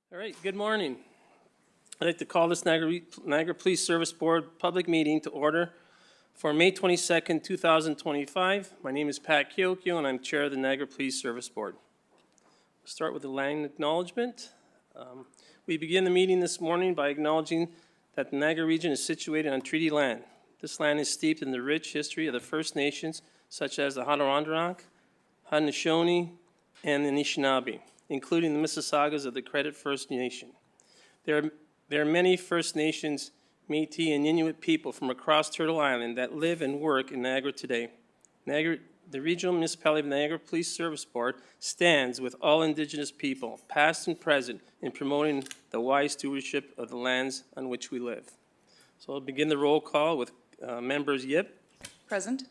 All right, good morning. I'd like to call this Niagara Police Service Board public meeting to order for May 22nd, 2025. My name is Pat Kiokio, and I'm Chair of the Niagara Police Service Board. We'll start with the land acknowledgement. We begin the meeting this morning by acknowledging that the Niagara region is situated on treaty land. This land is steeped in the rich history of the First Nations, such as the Adirondack, Haudenosaunee, and the Anishinaabe, including the Mississaugas of the Credit First Nation. There are many First Nations, Métis, and Inuit people from across Turtle Island that live and work in Niagara today. The Regional Municipality of Niagara Police Service Board stands with all Indigenous people, past and present, in promoting the wise stewardship of the lands on which we live. So I'll begin the roll call with members Yip. Present.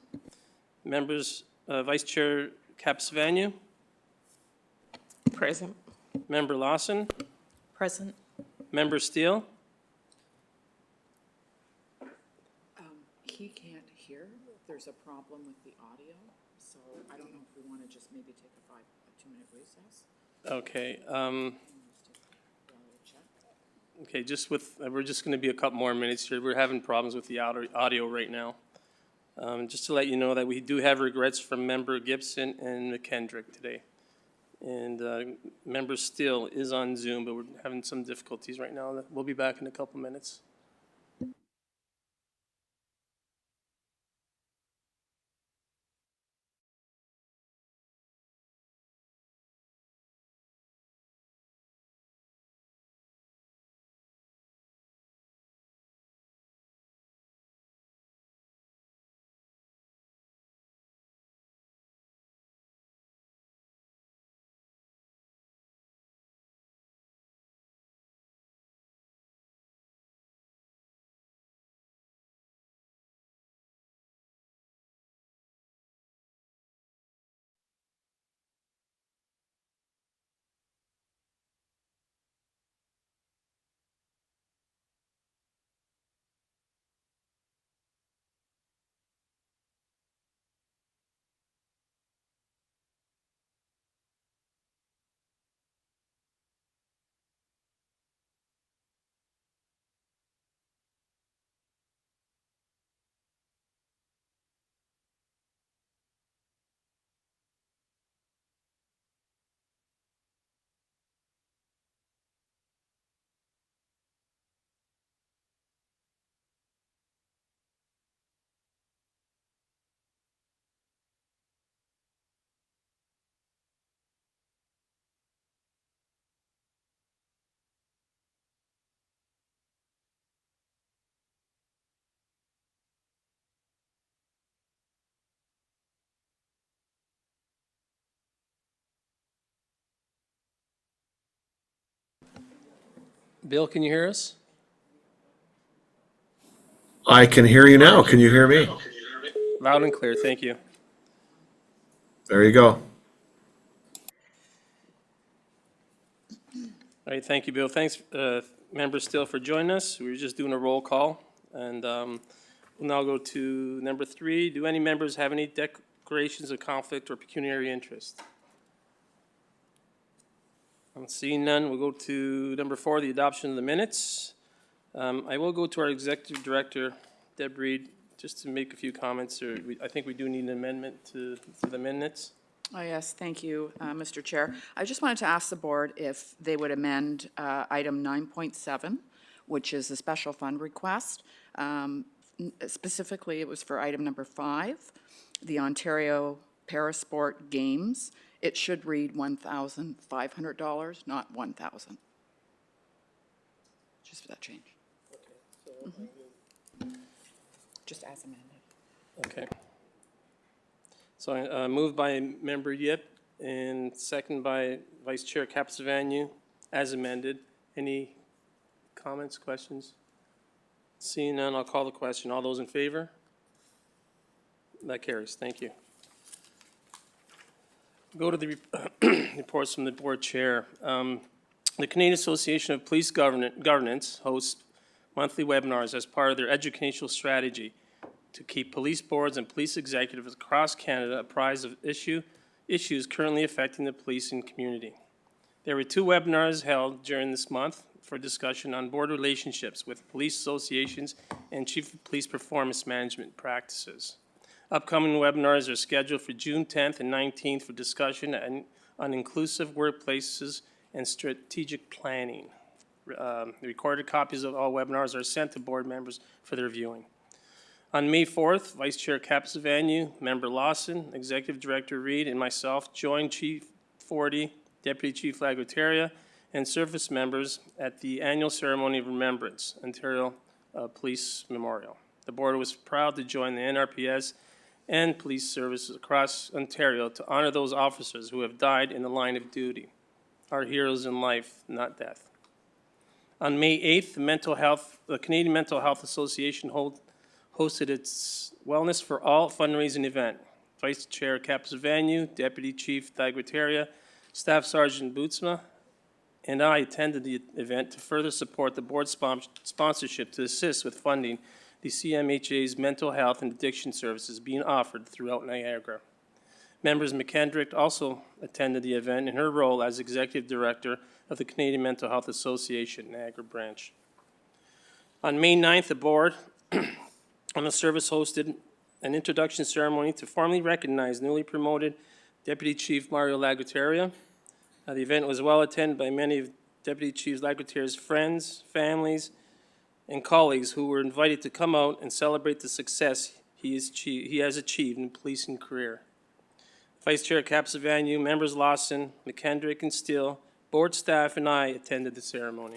Members Vice Chair Capsavanu. Present. Member Lawson. Present. Member Steele. He can't hear. There's a problem with the audio, so I don't know if we want to just maybe take a 2-minute recess. Okay. Check. Okay, we're just going to be a couple more minutes here. We're having problems with the audio right now. Just to let you know that we do have regrets from Member Gibson and McKendrick today. And Member Steele is on Zoom, but we're having some difficulties right now. We'll be back in a couple minutes. Bill, can you hear us? I can hear you now. Can you hear me? Loud and clear, thank you. There you go. All right, thank you, Bill. Thanks, Member Steele, for joining us. We were just doing a roll call. And we'll now go to number 3. Do any members have any declarations of conflict or pecuniary interest? I'm seeing none. We'll go to number 4, the adoption of the minutes. I will go to our Executive Director, Deb Reed, just to make a few comments. I think we do need an amendment to the minutes. Oh, yes, thank you, Mr. Chair. I just wanted to ask the board if they would amend item 9.7, which is a special fund request. Specifically, it was for item number 5, the Ontario Parasport Games. It should read $1,500, not $1,000. Just for that change. Just as amended. Okay. So moved by Member Yip and second by Vice Chair Capsavanu as amended. Any comments, questions? Seeing none, I'll call the question. All those in favor? That carries. Thank you. Go to the reports from the board chair. The Canadian Association of Police Governance hosts monthly webinars as part of their educational strategy to keep police boards and police executives across Canada apprised of issues currently affecting the policing community. There were 2 webinars held during this month for discussion on board relationships with police associations and chief of police performance management practices. Upcoming webinars are scheduled for June 10th and 19th for discussion on inclusive workplaces and strategic planning. Recorded copies of all webinars are sent to board members for their viewing. On May 4th, Vice Chair Capsavanu, Member Lawson, Executive Director Reed, and myself joined Chief Forty, Deputy Chief Lagoteria, and service members at the annual ceremony of remembrance, Ontario Police Memorial. The board was proud to join the NRPS and police services across Ontario to honor those officers who have died in the line of duty, our heroes in life, not death. On May 8th, the Canadian Mental Health Association hosted its Wellness for All fundraising event. Vice Chair Capsavanu, Deputy Chief Lagoteria, Staff Sergeant Bootsma, and I attended the event to further support the board sponsorship to assist with funding the CMHA's mental health and addiction services being offered throughout Niagara. Members McKendrick also attended the event in her role as Executive Director of the Canadian Mental Health Association, Niagara branch. On May 9th, the board on the service hosted an introduction ceremony to formally recognize newly promoted Deputy Chief Mario Lagoteria. The event was well attended by many of Deputy Chief Lagoteria's friends, families, and colleagues who were invited to come out and celebrate the success he has achieved in policing career. Vice Chair Capsavanu, members Lawson, McKendrick, and Steele, board staff, and I attended the ceremony.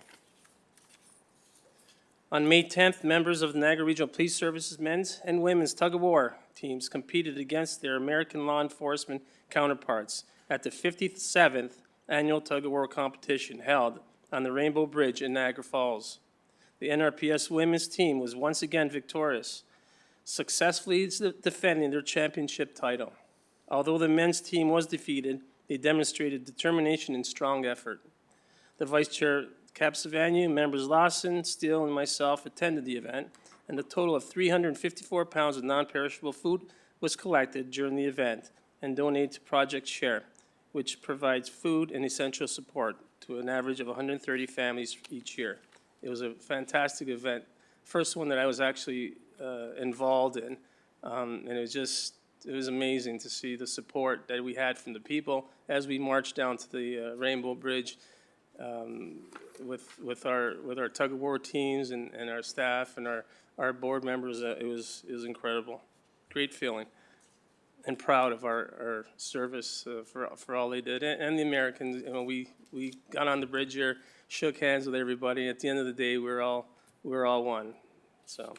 On May 10th, members of the Niagara Regional Police Services men's and women's tug-of-war teams competed against their American law enforcement counterparts at the 57th annual tug-of-war competition held on the Rainbow Bridge in Niagara Falls. The NRPS women's team was once again victorious, successfully defending their championship title. Although the men's team was defeated, they demonstrated determination and strong effort. The Vice Chair Capsavanu, members Lawson, Steele, and myself attended the event, and a total of 354 pounds of non-perishable food was collected during the event and donated to Project Share, which provides food and essential support to an average of 130 families each year. It was a fantastic event, first one that I was actually involved in, and it was amazing to see the support that we had from the people as we marched down to the Rainbow Bridge with our tug-of-war teams and our staff and our board members. It was incredible. Great feeling. And proud of our service for all they did. And the Americans, you know, we got on the bridge here, shook hands with everybody. At the end of the day, we're all one. So,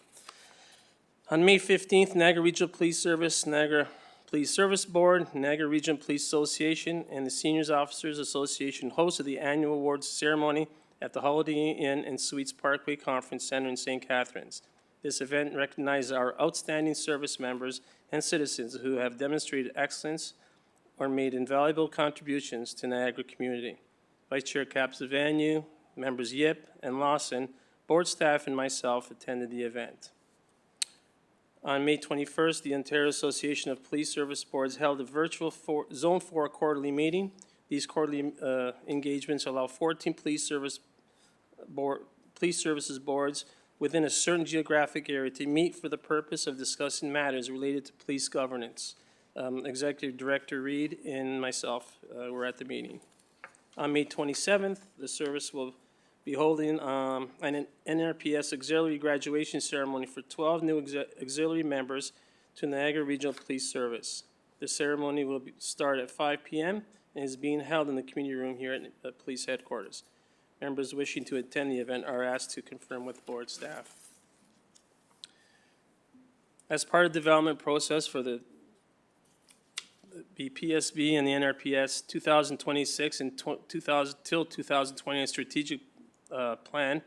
on May 15th, Niagara Regional Police Service, Niagara Police Service Board, Niagara Regional Police Association, and the Seniors Officers Association hosted the annual awards ceremony at the Holiday Inn and Suites Parkway Conference Center in St. Catharines. This event recognizes our outstanding service members and citizens who have demonstrated excellence or made invaluable contributions to Niagara community. Vice Chair Capsavanu, members Yip and Lawson, board staff, and myself attended the event. On May 21st, the Ontario Association of Police Service Boards held a virtual Zone 4 quarterly meeting. These quarterly engagements allow 14 police services boards within a certain geographic area to meet for the purpose of discussing matters related to police governance. Executive Director Reed and myself were at the meeting. On May 27th, the service will be holding an NRPS auxiliary graduation ceremony for 12 new auxiliary members to Niagara Regional Police Service. The ceremony will start at 5 p.m. and is being held in the community room here at police headquarters. Members wishing to attend the event are asked to confirm with board staff. As part of the development process for the PSB and the NRPS 2026 and 2020 strategic plan,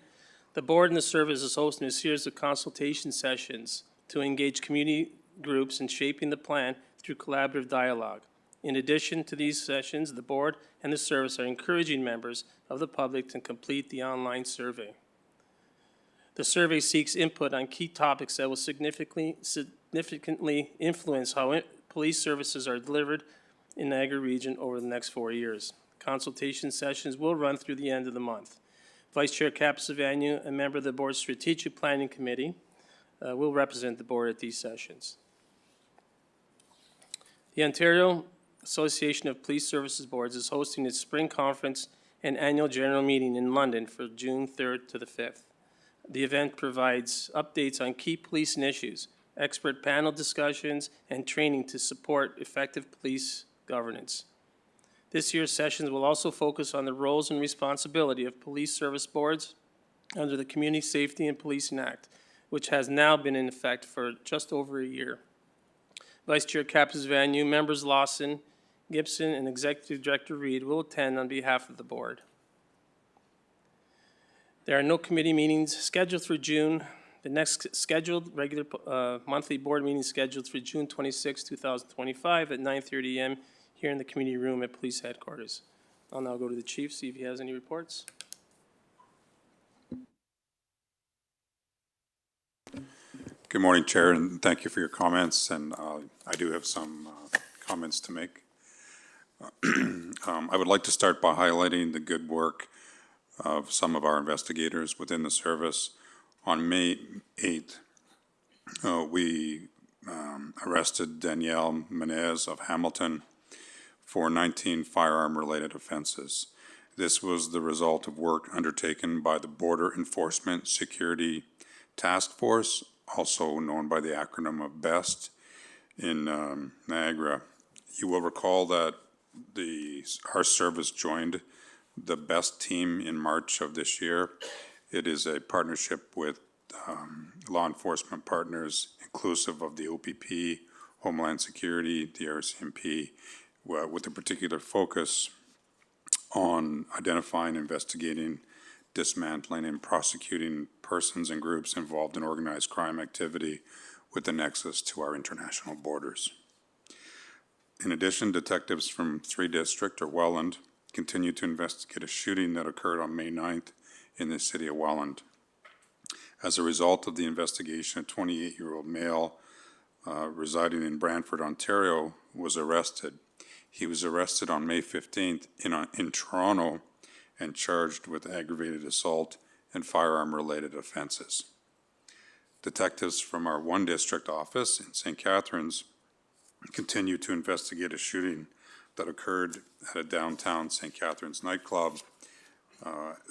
the board and the service is hosting a series of consultation sessions to engage community groups in shaping the plan through collaborative dialogue. In addition to these sessions, the board and the service are encouraging members of the public to complete the online survey. The survey seeks input on key topics that will significantly influence how police services are delivered in Niagara region over the next 4 years. consultation sessions will run through the end of the month. Vice Chair Capsavanu, a member of the Board's Strategic Planning Committee, will represent the Board at these sessions. The Ontario Association of Police Services Boards is hosting its spring conference and annual general meeting in London for June 3rd to the 5th. The event provides updates on key policing issues, expert panel discussions, and training to support effective police governance. This year's sessions will also focus on the roles and responsibility of police service boards under the Community Safety and Policing Act, which has now been in effect for just over a year. Vice Chair Capsavanu, members Lawson, Gibson, and Executive Director Reed will attend on behalf of the Board. There are no committee meetings scheduled for June. The next scheduled regular monthly board meeting is scheduled for June 26, 2025 at 9:30 a.m. here in the community room at Police Headquarters. I'll now go to the Chief, see if he has any reports. Good morning, Chair, and thank you for your comments. And I do have some comments to make. I would like to start by highlighting the good work of some of our investigators within the service. On May 8th, we arrested Danielle Menez of Hamilton for 19 firearm-related offenses. This was the result of work undertaken by the Border Enforcement Security Task Force, also known by the acronym of BEST, in Niagara. You will recall that our service joined the BEST team in March of this year. It is a partnership with law enforcement partners, inclusive of the OPP, Homeland Security, the RCMP, with a particular focus on identifying, investigating, dismantling, and prosecuting persons and groups involved in organized crime activity with a nexus to our international borders. In addition, detectives from 3 District or Welland continue to investigate a shooting that occurred on May 9th in the city of Welland. As a result of the investigation, a 28-year-old male residing in Brantford, Ontario, was arrested. He was arrested on May 15th in Toronto and charged with aggravated assault and firearm-related offenses. Detectives from our 1 District office in St. Catharines continue to investigate a shooting that occurred at a downtown St. Catharines nightclub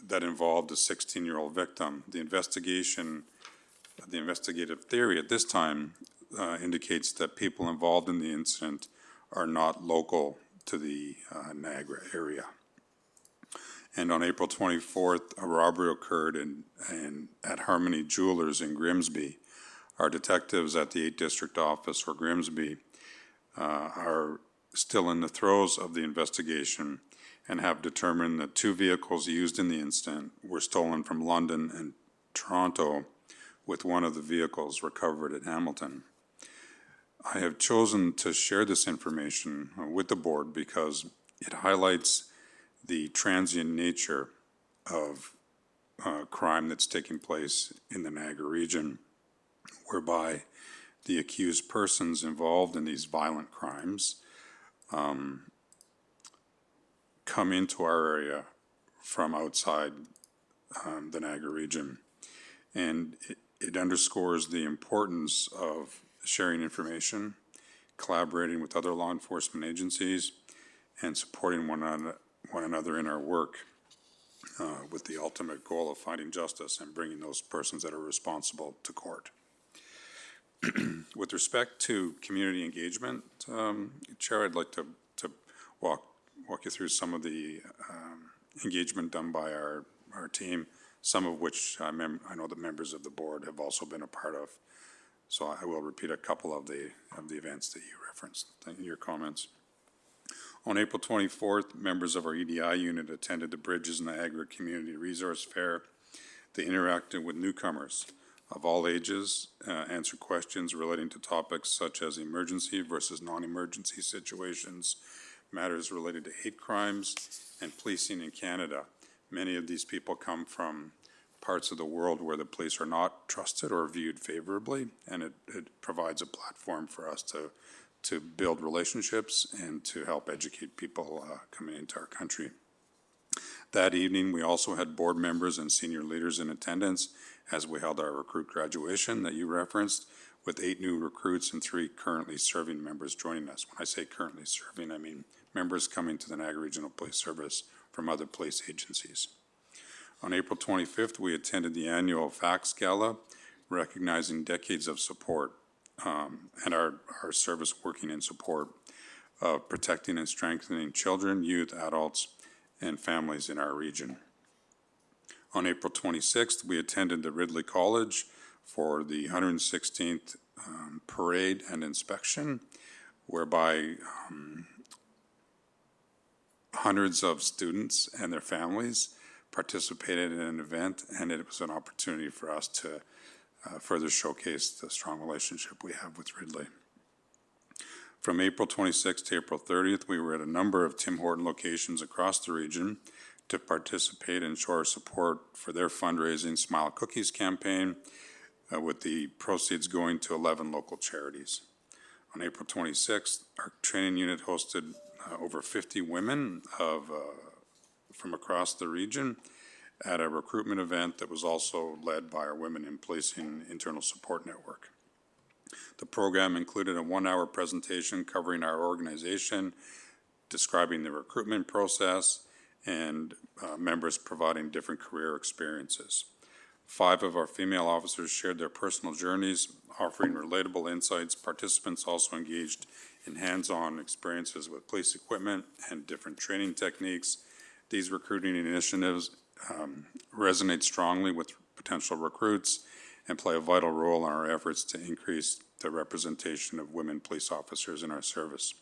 that involved a 16-year-old victim. The investigative theory at this time indicates that people involved in the incident are not local to the Niagara area. And on April 24th, a robbery occurred at Harmony Jewelers in Grimsby. Our detectives at the 8th District office for Grimsby are still in the throes of the investigation and have determined that 2 vehicles used in the incident were stolen from London and Toronto, with one of the vehicles recovered at Hamilton. I have chosen to share this information with the board because it highlights the transient nature of crime that's taking place in the Niagara region, whereby the accused persons involved in these violent crimes come into our area from outside the Niagara region. And it underscores the importance of sharing information, collaborating with other law enforcement agencies, and supporting one another in our work with the ultimate goal of finding justice and bringing those persons that are responsible to court. With respect to community engagement, Chair, I'd like to walk you through some of the engagement done by our team, some of which I know that members of the board have also been a part of. So I will repeat a couple of the events that you referenced in your comments. On April 24th, members of our EDI unit attended the Bridges Niagara Community Resource Fair. They interacted with newcomers of all ages, answered questions relating to topics such as emergency versus non-emergency situations, matters related to hate crimes, and policing in Canada. Many of these people come from parts of the world where the police are not trusted or viewed favorably, and it provides a platform for us to build relationships and to help educate people coming into our country. That evening, we also had board members and senior leaders in attendance as we held our recruit graduation that you referenced, with 8 new recruits and 3 currently serving members joining us. When I say currently serving, I mean members coming to the Niagara Regional Police Service from other police agencies. On April 25th, we attended the annual FACTS Gala, recognizing decades of support and our service working in support of protecting and strengthening children, youth, adults, and families in our region. On April 26th, we attended the Ridley College for the 116th parade and inspection, whereby hundreds of students and their families participated in an event, and it was an opportunity for us to further showcase the strong relationship we have with Ridley. From April 26th to April 30th, we were at a number of Tim Horton locations across the region to participate and show our support for their fundraising Smile Cookies campaign, with the proceeds going to 11 local charities. On April 26th, our training unit hosted over 50 women from across the region at a recruitment event that was also led by our Women in Policing Internal Support Network. The program included a 1-hour presentation covering our organization, describing the recruitment process, and members providing different career experiences. 5 of our female officers shared their personal journeys, offering relatable insights. Participants also engaged in hands-on experiences with police equipment and different training techniques. These recruiting initiatives resonate strongly with potential recruits and play a vital role in our efforts to increase the representation of women police officers in our service.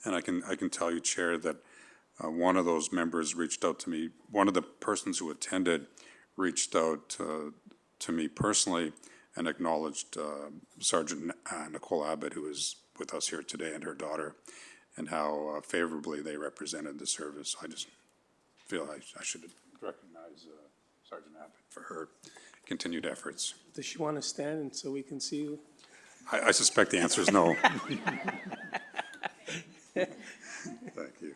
And I can tell you, Chair, that one of those members reached out to me. One of the persons who attended reached out to me personally and acknowledged Sergeant Nicole Abbott, who is with us here today, and her daughter, and how favorably they represented the service. I just feel I should recognize Sergeant Abbott for her continued efforts. Does she want to stand and so we can see you? I suspect the answer is no. Thank you.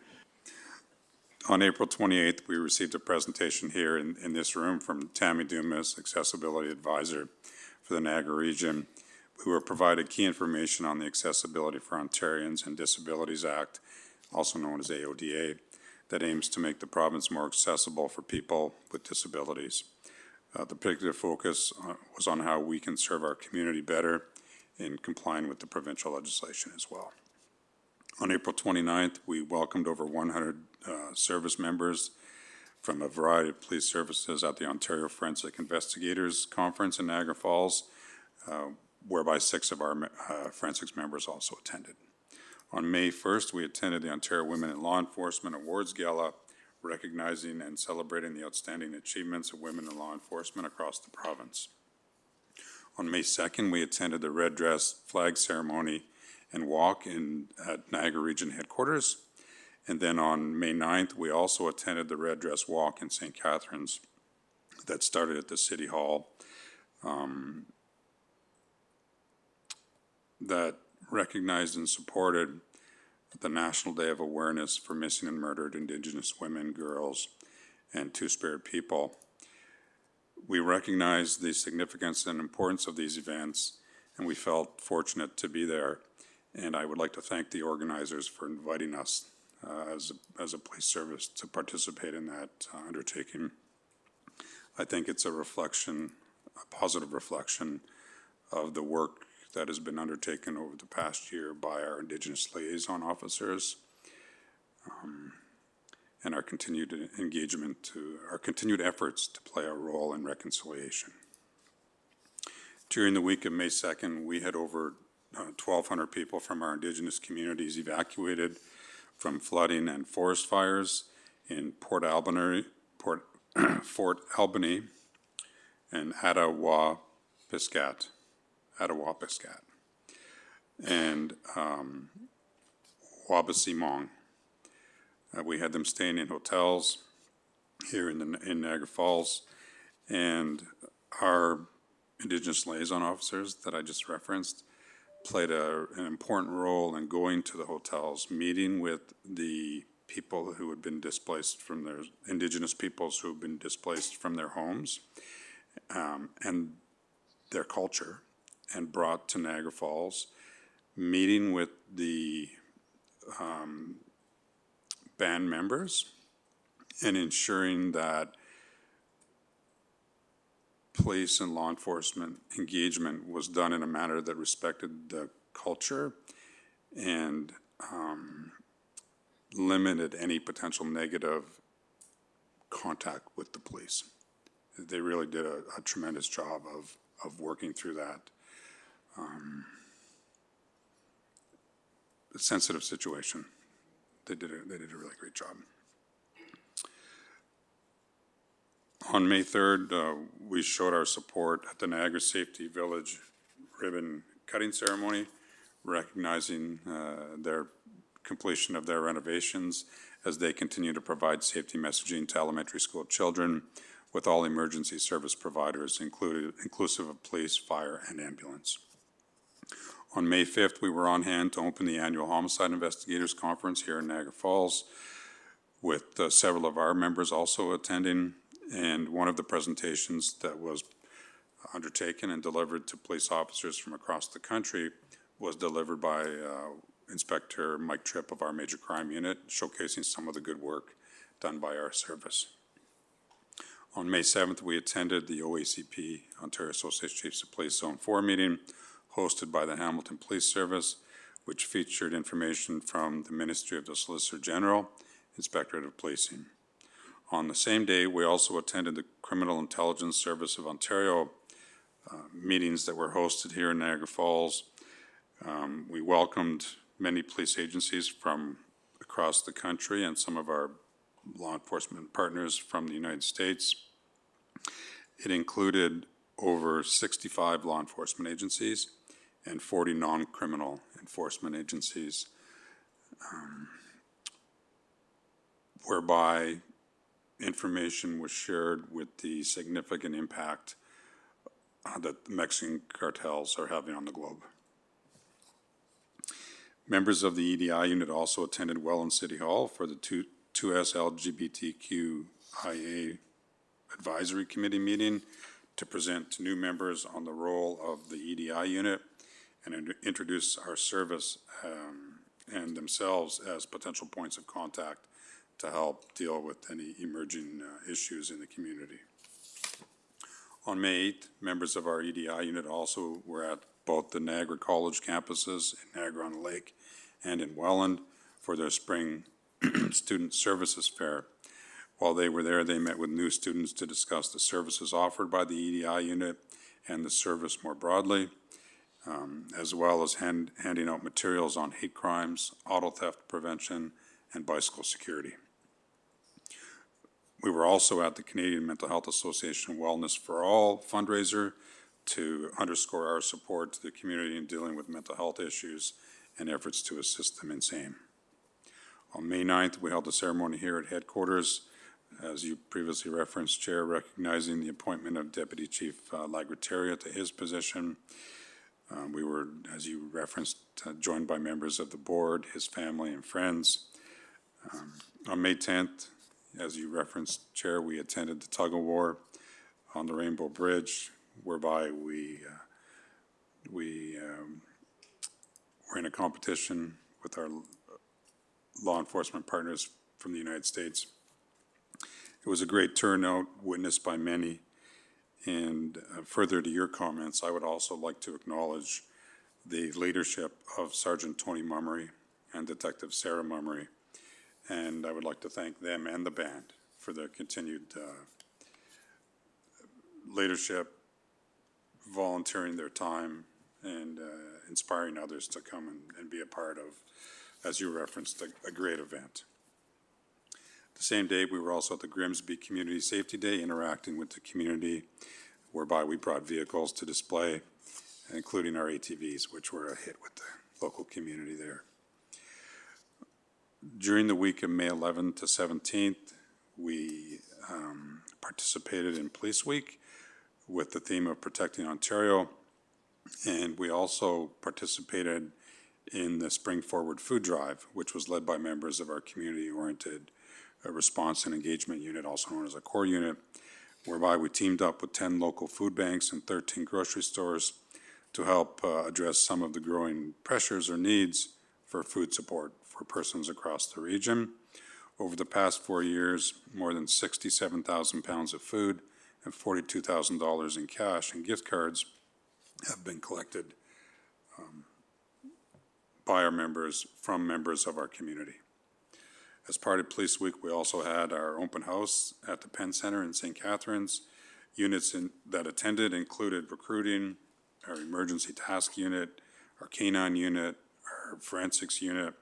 On April 28th, we received a presentation here in this room from Tammy Dumas, Accessibility Advisor for the Niagara region. We were provided key information on the Accessibility for Ontarians and Disabilities Act, also known as AODA, that aims to make the province more accessible for people with disabilities. The particular focus was on how we can serve our community better in complying with the provincial legislation as well. On April 29th, we welcomed over 100 service members from a variety of police services at the Ontario Forensic Investigators Conference in Niagara Falls, whereby 6 of our forensics members also attended. On May 1st, we attended the Ontario Women in Law Enforcement Awards Gala, recognizing and celebrating the outstanding achievements of women in law enforcement across the province. On May 2nd, we attended the Red Dress Flag Ceremony and Walk at Niagara Region Headquarters. And then on May 9th, we also attended the Red Dress Walk in St. Catharines that started at the City Hall, that recognized and supported the National Day of Awareness for Missing and Murdered Indigenous Women, Girls, and Two-Spirit People. We recognize the significance and importance of these events, and we felt fortunate to be there. And I would like to thank the organizers for inviting us as a police service to participate in that undertaking. I think it's a reflection, a positive reflection of the work that has been undertaken over the past year by our Indigenous liaison officers, and our continued engagement our continued efforts to play a role in reconciliation. During the week of May 2nd, we had over 1,200 people from our Indigenous communities evacuated from flooding and forest fires in Fort Albany and Attawapiskat, and Wabaseemong. We had them staying in hotels here in Niagara Falls, and our Indigenous liaison officers that I just referenced played an important role in going to the hotels, meeting with the people who had been displaced from their, Indigenous peoples who have been displaced from their homes and their culture, and brought to Niagara Falls, meeting with the band members and ensuring that police and law enforcement engagement was done in a manner that respected the culture and limited any potential negative contact with the police. They really did a tremendous job of working through that sensitive situation. They did a really great job. On May 3rd, we showed our support at the Niagara Safety Village ribbon cutting ceremony, recognizing their completion of their renovations as they continue to provide safety messaging to elementary school children with all emergency service providers, inclusive of police, fire, and ambulance. On May 5th, we were on hand to open the annual Homicide Investigators Conference here in Niagara Falls, with several of our members also attending, and one of the presentations that was undertaken and delivered to police officers from across the country was delivered by Inspector Mike Tripp of our Major Crime Unit, showcasing some of the good work done by our service. On May 7th, we attended the OACP, Ontario Association of Chiefs of Police Zone 4 meeting, hosted by the Hamilton Police Service, which featured information from the Ministry of the Solicitor General, Inspectorate of Policing. On the same day, we also attended the Criminal Intelligence Service of Ontario meetings that were hosted here in Niagara Falls. We welcomed many police agencies from across the country and some of our law enforcement partners from the United States. It included over 65 law enforcement agencies and 40 non-criminal enforcement agencies, whereby information was shared with the significant impact that the Mexican cartels are having on the globe. Members of the EDI unit also attended Welland City Hall for the 2S LGBTQIA Advisory Committee meeting to present to new members on the role of the EDI unit and introduce our service and themselves as potential points of contact to help deal with any emerging issues in the community. On May 8th, members of our EDI unit also were at both the Niagara College campuses in Niagara-on-the-Lake and in Welland for their spring student services fair. While they were there, they met with new students to discuss the services offered by the EDI unit and the service more broadly, as well as handing out materials on hate crimes, auto theft prevention, and bicycle security. We were also at the Canadian Mental Health Association Wellness for All fundraiser to underscore our support to the community in dealing with mental health issues and efforts to assist them in same. On May 9th, we held a ceremony here at headquarters, as you previously referenced, Chair, recognizing the appointment of Deputy Chief Lagrateria to his position. We were, as you referenced, joined by members of the board, his family, and friends. On May 10th, as you referenced, Chair, we attended the tug-of-war on the Rainbow Bridge, whereby we were in a competition with our law enforcement partners from the United States. It was a great turnout, witnessed by many. And further to your comments, I would also like to acknowledge the leadership of Sergeant Tony Mummery and Detective Sarah Mummery. And I would like to thank them and the band for their continued leadership, volunteering their time, and inspiring others to come and be a part of, as you referenced, a great event. The same day, we were also at the Grimsby Community Safety Day, interacting with the community, whereby we brought vehicles to display, including our ATVs, which were a hit with the local community there. During the week of May 11th to 17th, we participated in Police Week with the theme of Protecting Ontario, and we also participated in the Spring Forward Food Drive, which was led by members of our community-oriented response and engagement unit, also known as a core unit, whereby we teamed up with 10 local food banks and 13 grocery stores to help address some of the growing pressures or needs for food support for persons across the region. Over the past 4 years, more than 67,000 pounds of food and $42,000 in cash and gift cards have been collected by our members, from members of our community. As part of Police Week, we also had our open house at the Penn Center in St. Catharines. Units that attended included recruiting, our emergency task unit, our canine unit, our forensics unit,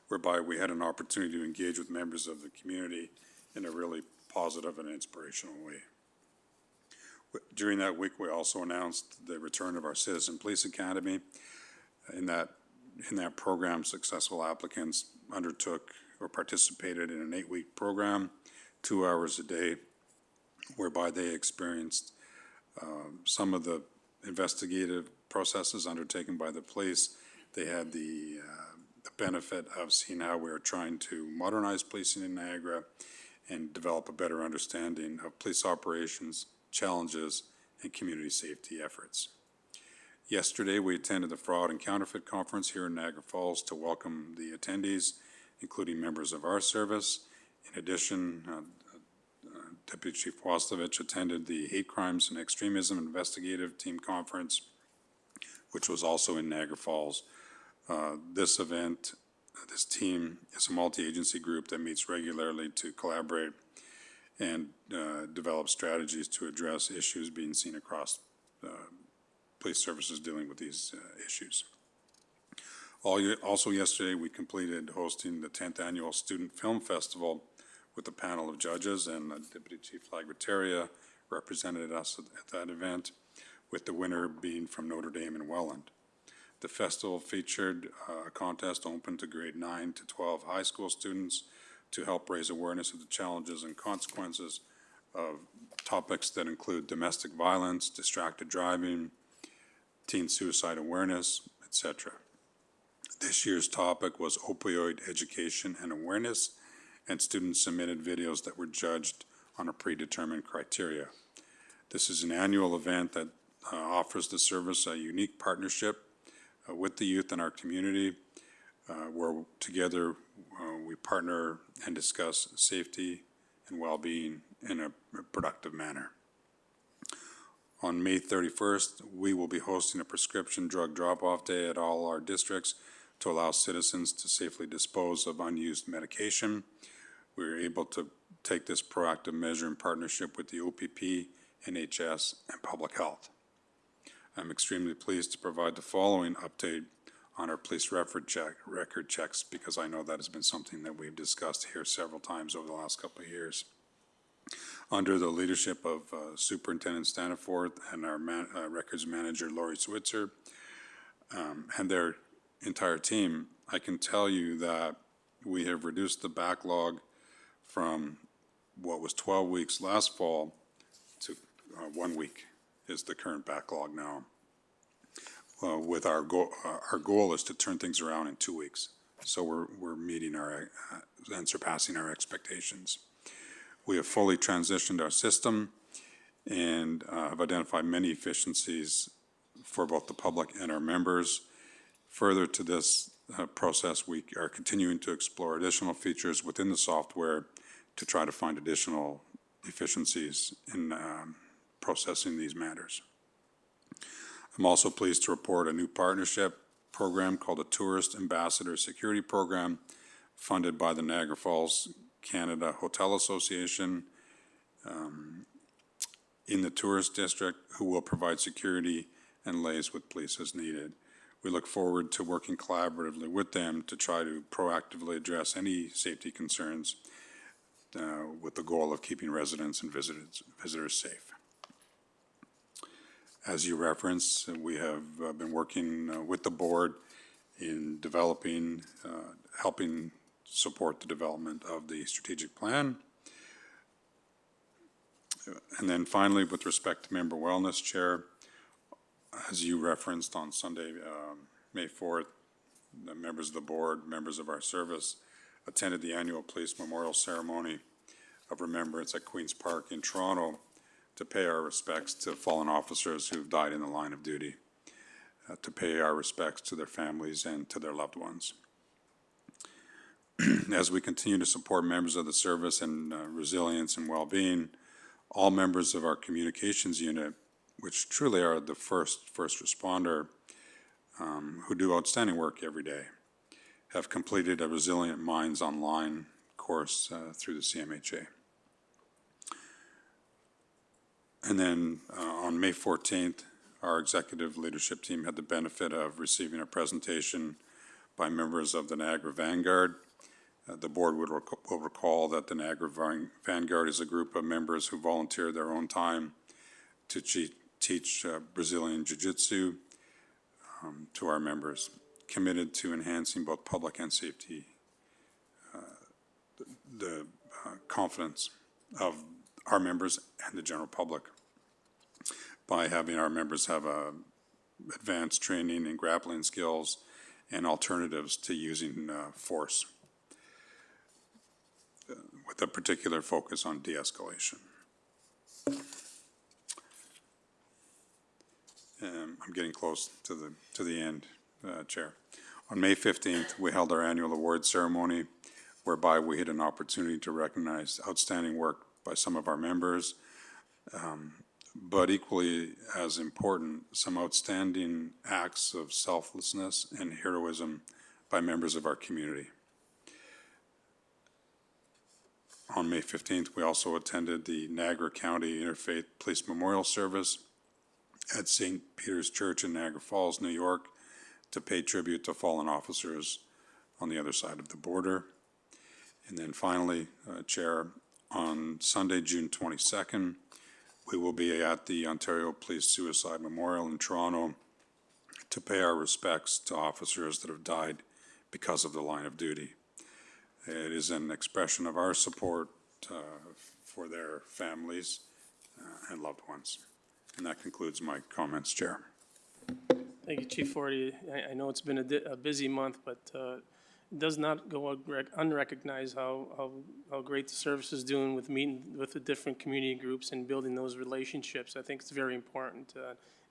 whereby we had an opportunity to engage with members of the community in a really positive and inspirational way. During that week, we also announced the return of our Citizen Police Academy. In that program, successful applicants undertook or participated in an 8-week program, 2 hours a day, whereby they experienced some of the investigative processes undertaken by the police. They had the benefit of seeing how we are trying to modernize policing in Niagara and develop a better understanding of police operations, challenges, and community safety efforts. Yesterday, we attended the Fraud and Counterfeit Conference here in Niagara Falls to welcome the attendees, including members of our service. In addition, Deputy Chief Waslovich attended the Hate Crimes and Extremism Investigative Team Conference, which was also in Niagara Falls. This event, this team is a multi-agency group that meets regularly to collaborate and develop strategies to address issues being seen across police services dealing with these issues. Also yesterday, we completed hosting the 10th Annual Student Film Festival with a panel of judges, and Deputy Chief Lagrataria represented us at that event, with the winner being from Notre Dame and Welland. The festival featured a contest open to grade 9 to 12 high school students to help raise awareness of the challenges and consequences of topics that include domestic violence, distracted driving, teen suicide awareness, etc. This year's topic was opioid education and awareness, and students submitted videos that were judged on a predetermined criteria. This is an annual event that offers the service a unique partnership with the youth in our community, where together we partner and discuss safety and well-being in a productive manner. On May 31st, we will be hosting a prescription drug drop-off day at all our districts to allow citizens to safely dispose of unused medication. We were able to take this proactive measure in partnership with the OPP, NHS, and Public Health. I'm extremely pleased to provide the following update on our police record checks, because I know that has been something that we've discussed here several times over the last couple of years. Under the leadership of Superintendent Staniforth and our records manager, Laurie Switzer, and their entire team, I can tell you that we have reduced the backlog from what was 12 weeks last fall to 1 week is the current backlog now. With our goal is to turn things around in 2 weeks. So we're meeting our and surpassing our expectations. We have fully transitioned our system and have identified many efficiencies for both the public and our members. Further to this process, we are continuing to explore additional features within the software to try to find additional efficiencies in processing these matters. I'm also pleased to report a new partnership program called the Tourist Ambassador Security Program, funded by the Niagara Falls Canada Hotel Association in the tourist district, who will provide security and liaise with police as needed. We look forward to working collaboratively with them to try to proactively address any safety concerns with the goal of keeping residents and visitors safe. As you referenced, we have been working with the board in developing, helping support the development of the strategic plan. And then finally, with respect to member wellness chair, as you referenced on Sunday, May 4th, the members of the board, members of our service, attended the annual Police Memorial Ceremony of Remembrance at Queen's Park in Toronto to pay our respects to fallen officers who've died in the line of duty, to pay our respects to their families and to their loved ones. As we continue to support members of the service and resilience and well-being, all members of our communications unit, which truly are the first responder, who do outstanding work every day, have completed a Resilient Minds online course through the CMHA. And then on May 14th, our executive leadership team had the benefit of receiving a presentation by members of the Niagara Vanguard. The board will recall that the Niagara Vanguard is a group of members who volunteer their own time to teach Brazilian Jiu-Jitsu to our members, committed to enhancing both public and safety, the confidence of our members and the general public by having our members have advanced training in grappling skills and alternatives to using force, with a particular focus on de-escalation. I'm getting close to the end, Chair. On May 15th, we held our annual award ceremony, whereby we had an opportunity to recognize outstanding work by some of our members, but equally as important, some outstanding acts of selflessness and heroism by members of our community. On May 15th, we also attended the Niagara County Interfaith Police Memorial Service at St. Peter's Church in Niagara Falls, New York, to pay tribute to fallen officers on the other side of the border. And then finally, Chair, on Sunday, June 22nd, we will be at the Ontario Police Suicide Memorial in Toronto to pay our respects to officers that have died because of the line of duty. It is an expression of our support for their families and loved ones. And that concludes my comments, Chair. Thank you, Chief Forty. I know it's been a busy month, but it does not go unrecognized how great the service is doing with meeting with the different community groups and building those relationships. I think it's very important,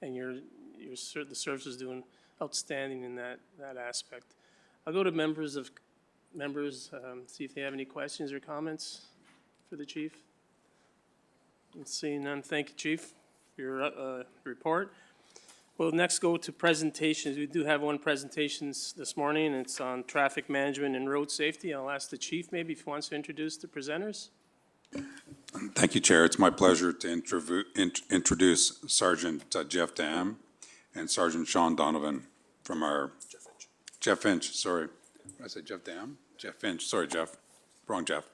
and the service is doing outstanding in that aspect. I'll go to members, see if they have any questions or comments for the chief. Seeing none, thank you, Chief, for your report. We'll next go to presentations. We do have one presentation this morning. It's on traffic management and road safety. I'll ask the chief maybe if he wants to introduce the presenters. Thank you, Chair. It's my pleasure to introduce Sergeant Jeff Dam and Sergeant Sean Donovan from our... Jeff Finch, sorry. Did I say Jeff Dam? Jeff Finch, sorry, Jeff. Wrong Jeff.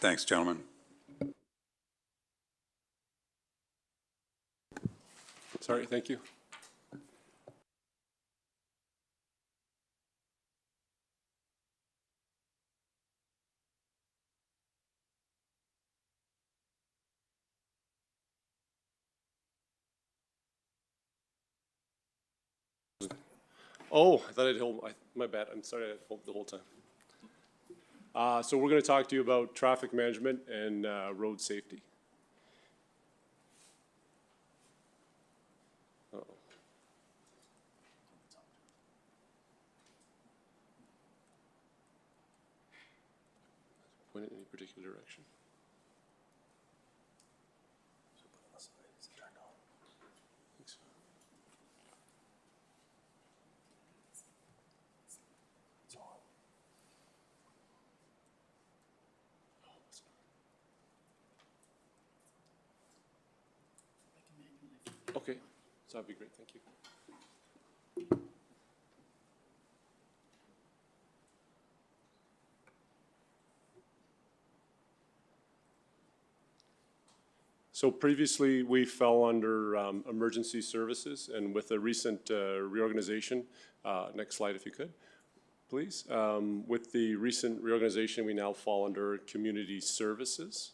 Thanks, gentlemen. Sorry, thank you. Oh, I thought I'd hold, my bad, I'm sorry, I'd hold the whole time. So we're going to talk to you about traffic management and road safety. Uh-oh. Point it in any particular direction. Thanks. Okay, so that'd be great, thank you. So previously, we fell under emergency services, and with the recent reorganization, next slide if you could, please. With the recent reorganization, we now fall under community services.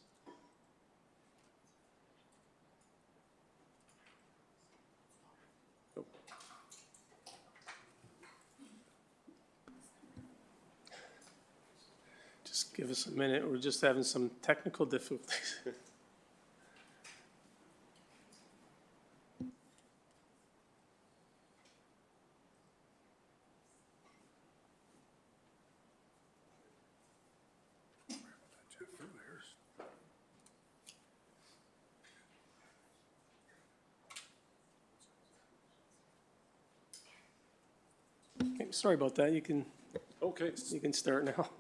give us a minute. We're just having some technical difficulties. Okay, sorry about that. You can Okay, start now.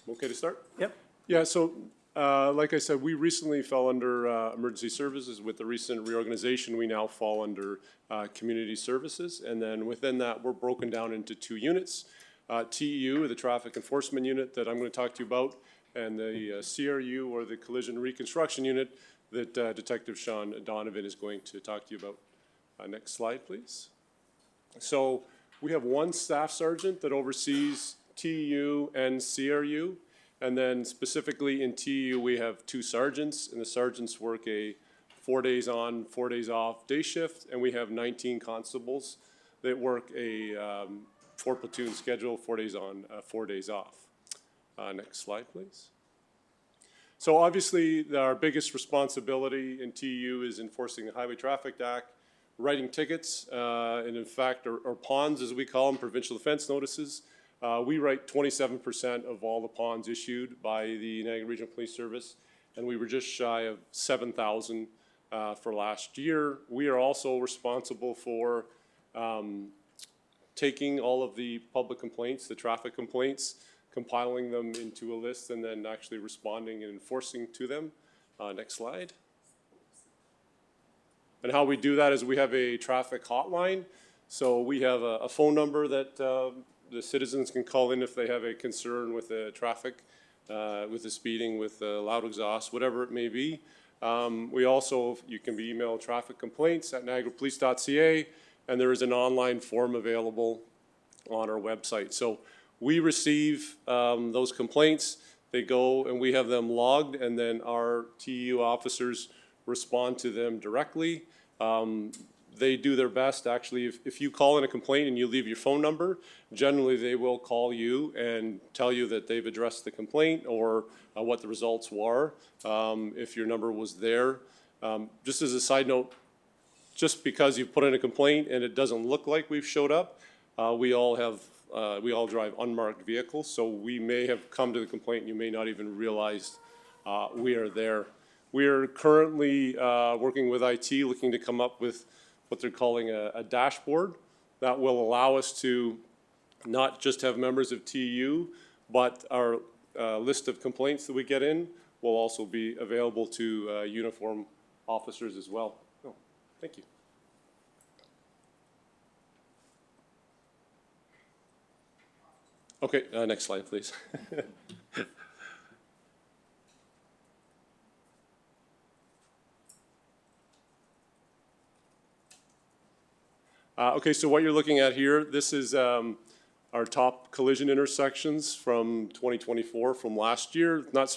okay to start? Yep. Yeah, so, like I said, we recently fell under emergency services. With the recent reorganization, we now fall under community services. And then within that, we're broken down into 2 units. TEU, the Traffic Enforcement Unit that I'm going to talk to you about, and the CRU, or the Collision Reconstruction Unit, that Detective Sean Donovan is going to talk to you about. Next slide, please. So we have 1 staff sergeant that oversees TEU and CRU. And then specifically in TEU, we have 2 sergeants, and the sergeants work a 4 days on, 4 days off day shift, and we have 19 constables that work a 4 platoon schedule, 4 days on, 4 days off. Next slide, please. So obviously, our biggest responsibility in TEU is enforcing the Highway Traffic Act, writing tickets, and in fact, or PONs, as we call them, provincial offense notices. We write 27% of all the PONs issued by the Niagara Regional Police Service, and we were just shy of 7,000 for last year. We are also responsible for taking all of the public complaints, the traffic complaints, compiling them into a list, and then actually responding and enforcing to them. Next slide. And how we do that is we have a traffic hotline. So we have a phone number that the citizens can call in if they have a concern with the traffic, with the speeding, with the loud exhaust, whatever it may be. We also, you can be emailed traffic complaints at niagarapolice.ca, and there is an online form available on our website. So we receive those complaints, they go and we have them logged, and then our TEU officers respond to them directly. They do their best. Actually, if you call in a complaint and you leave your phone number, generally they will call you and tell you that they've addressed the complaint or what the results were, if your number was there. Just as a side note, just because you've put in a complaint and it doesn't look like we've showed up, we all drive unmarked vehicles, so we may have come to the complaint and you may not even realize we are there. We are currently working with IT, looking to come up with what they're calling a dashboard that will allow us to not just have members of TU, but our list of complaints that we get in will also be available to uniform officers as well. Oh, thank you. Okay, next slide, please. Okay, so what you're looking at here, this is our top collision intersections from 2024, from last year. Not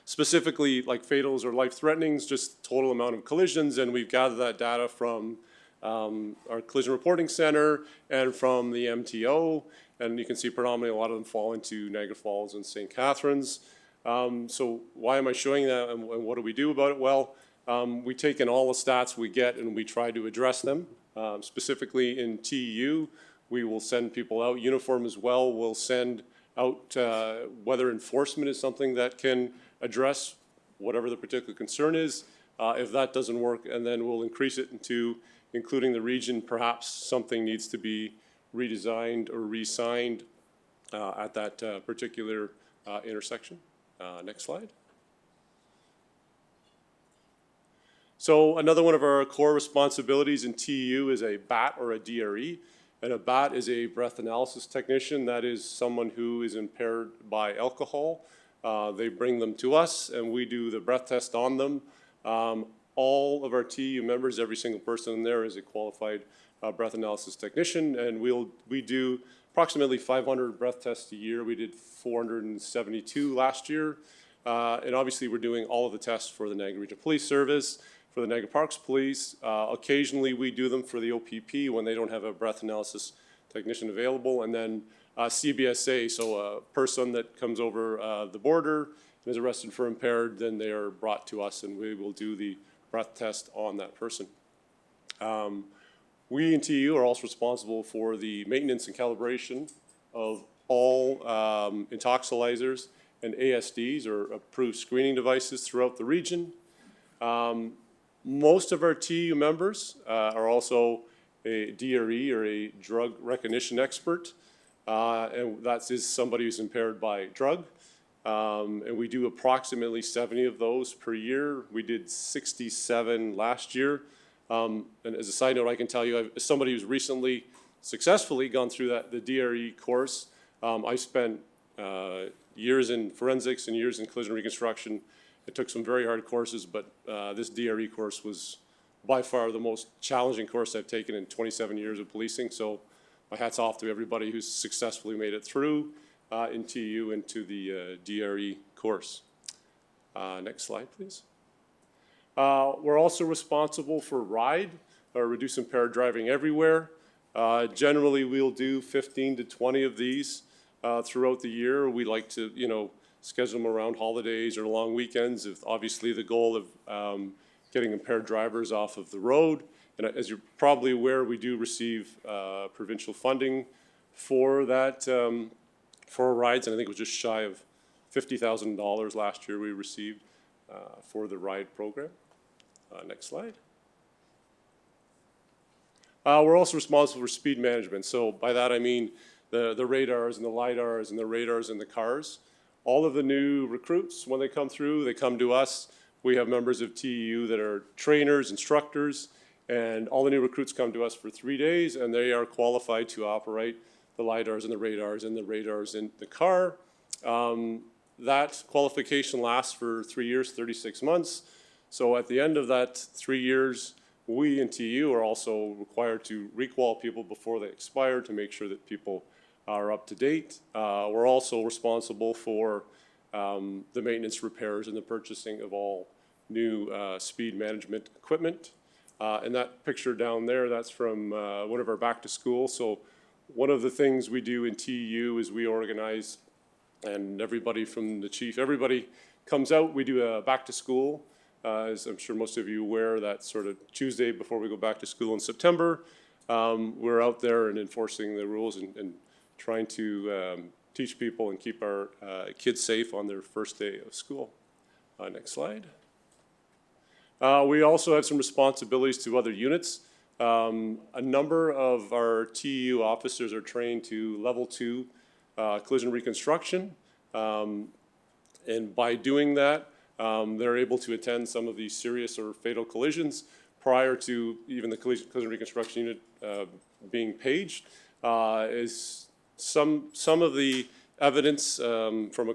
specifically like fatals or life-threatenings, just total amount of collisions, and we've gathered that data from our collision reporting center and from the MTO, and you can see predominantly a lot of them fall into Niagara Falls and St. Catharines. So why am I showing that, and what do we do about it? Well, we take in all the stats we get and we try to address them. Specifically in TEU, we will send people out, uniform as well, we'll send out whether enforcement is something that can address whatever the particular concern is. If that doesn't work, and then we'll increase it into including the region, perhaps something needs to be redesigned or re-signed at that particular intersection. Next slide. So another one of our core responsibilities in TEU is a BAT or a DRE. And a BAT is a breath analysis technician. That is someone who is impaired by alcohol. They bring them to us and we do the breath test on them. All of our TEU members, every single person in there is a qualified breath analysis technician, and we do approximately 500 breath tests a year. We did 472 last year. And obviously we're doing all of the tests for the Niagara Regional Police Service, for the Niagara Parks Police. Occasionally we do them for the OPP when they don't have a breath analysis technician available, and then CBSA, so a person that comes over the border and is arrested for impaired, then they are brought to us and we will do the breath test on that person. We in TU are also responsible for the maintenance and calibration of all intoxilizers and ASDs, or approved screening devices, throughout the region. Most of our TU members are also a DRE, or a drug recognition expert, and that is somebody who's impaired by drug. And we do approximately 70 of those per year. We did 67 last year. And as a side note, I can tell you, as somebody who's recently successfully gone through the DRE course, I spent years in forensics and years in collision reconstruction. I took some very hard courses, but this DRE course was by far the most challenging course I've taken in 27 years of policing. So my hat's off to everybody who's successfully made it through in TU into the DRE course. Next slide, please. We're also responsible for RIDE, or Reduce Impaired Driving Everywhere. Generally, we'll do 15 to 20 of these throughout the year. We like to, schedule them around holidays or long weekends, with obviously the goal of getting impaired drivers off of the road. And as you're probably aware, we do receive provincial funding for that, for rides, and I think it was just shy of $50,000 last year we received for the RIDE program. Next slide. We're also responsible for speed management. So by that I mean the radars and the LiDARs and the radars in the cars. All of the new recruits, when they come through, they come to us. We have members of TU that are trainers, instructors, and all the new recruits come to us for 3 days, and they are qualified to operate the LiDARs and the radars in the car. That qualification lasts for 3 years, 36 months. So at the end of that 3 years, we in TU are also required to requal people before they expire to make sure that people are up to date. We're also responsible for the maintenance, repairs, and the purchasing of all new speed management equipment. And that picture down there, that's from one of our back to school. So one of the things we do in TU is we organize, and everybody from the chief, everybody comes out. We do a back to school, as I'm sure most of you are aware, that sort of Tuesday before we go back to school in September. We're out there and enforcing the rules and trying to teach people and keep our kids safe on their first day of school. Next slide. We also have some responsibilities to other units. A number of our TU officers are trained to level 2 collision reconstruction. And by doing that, they're able to attend some of these serious or fatal collisions prior to even the collision reconstruction unit being paged. Is some of the evidence from a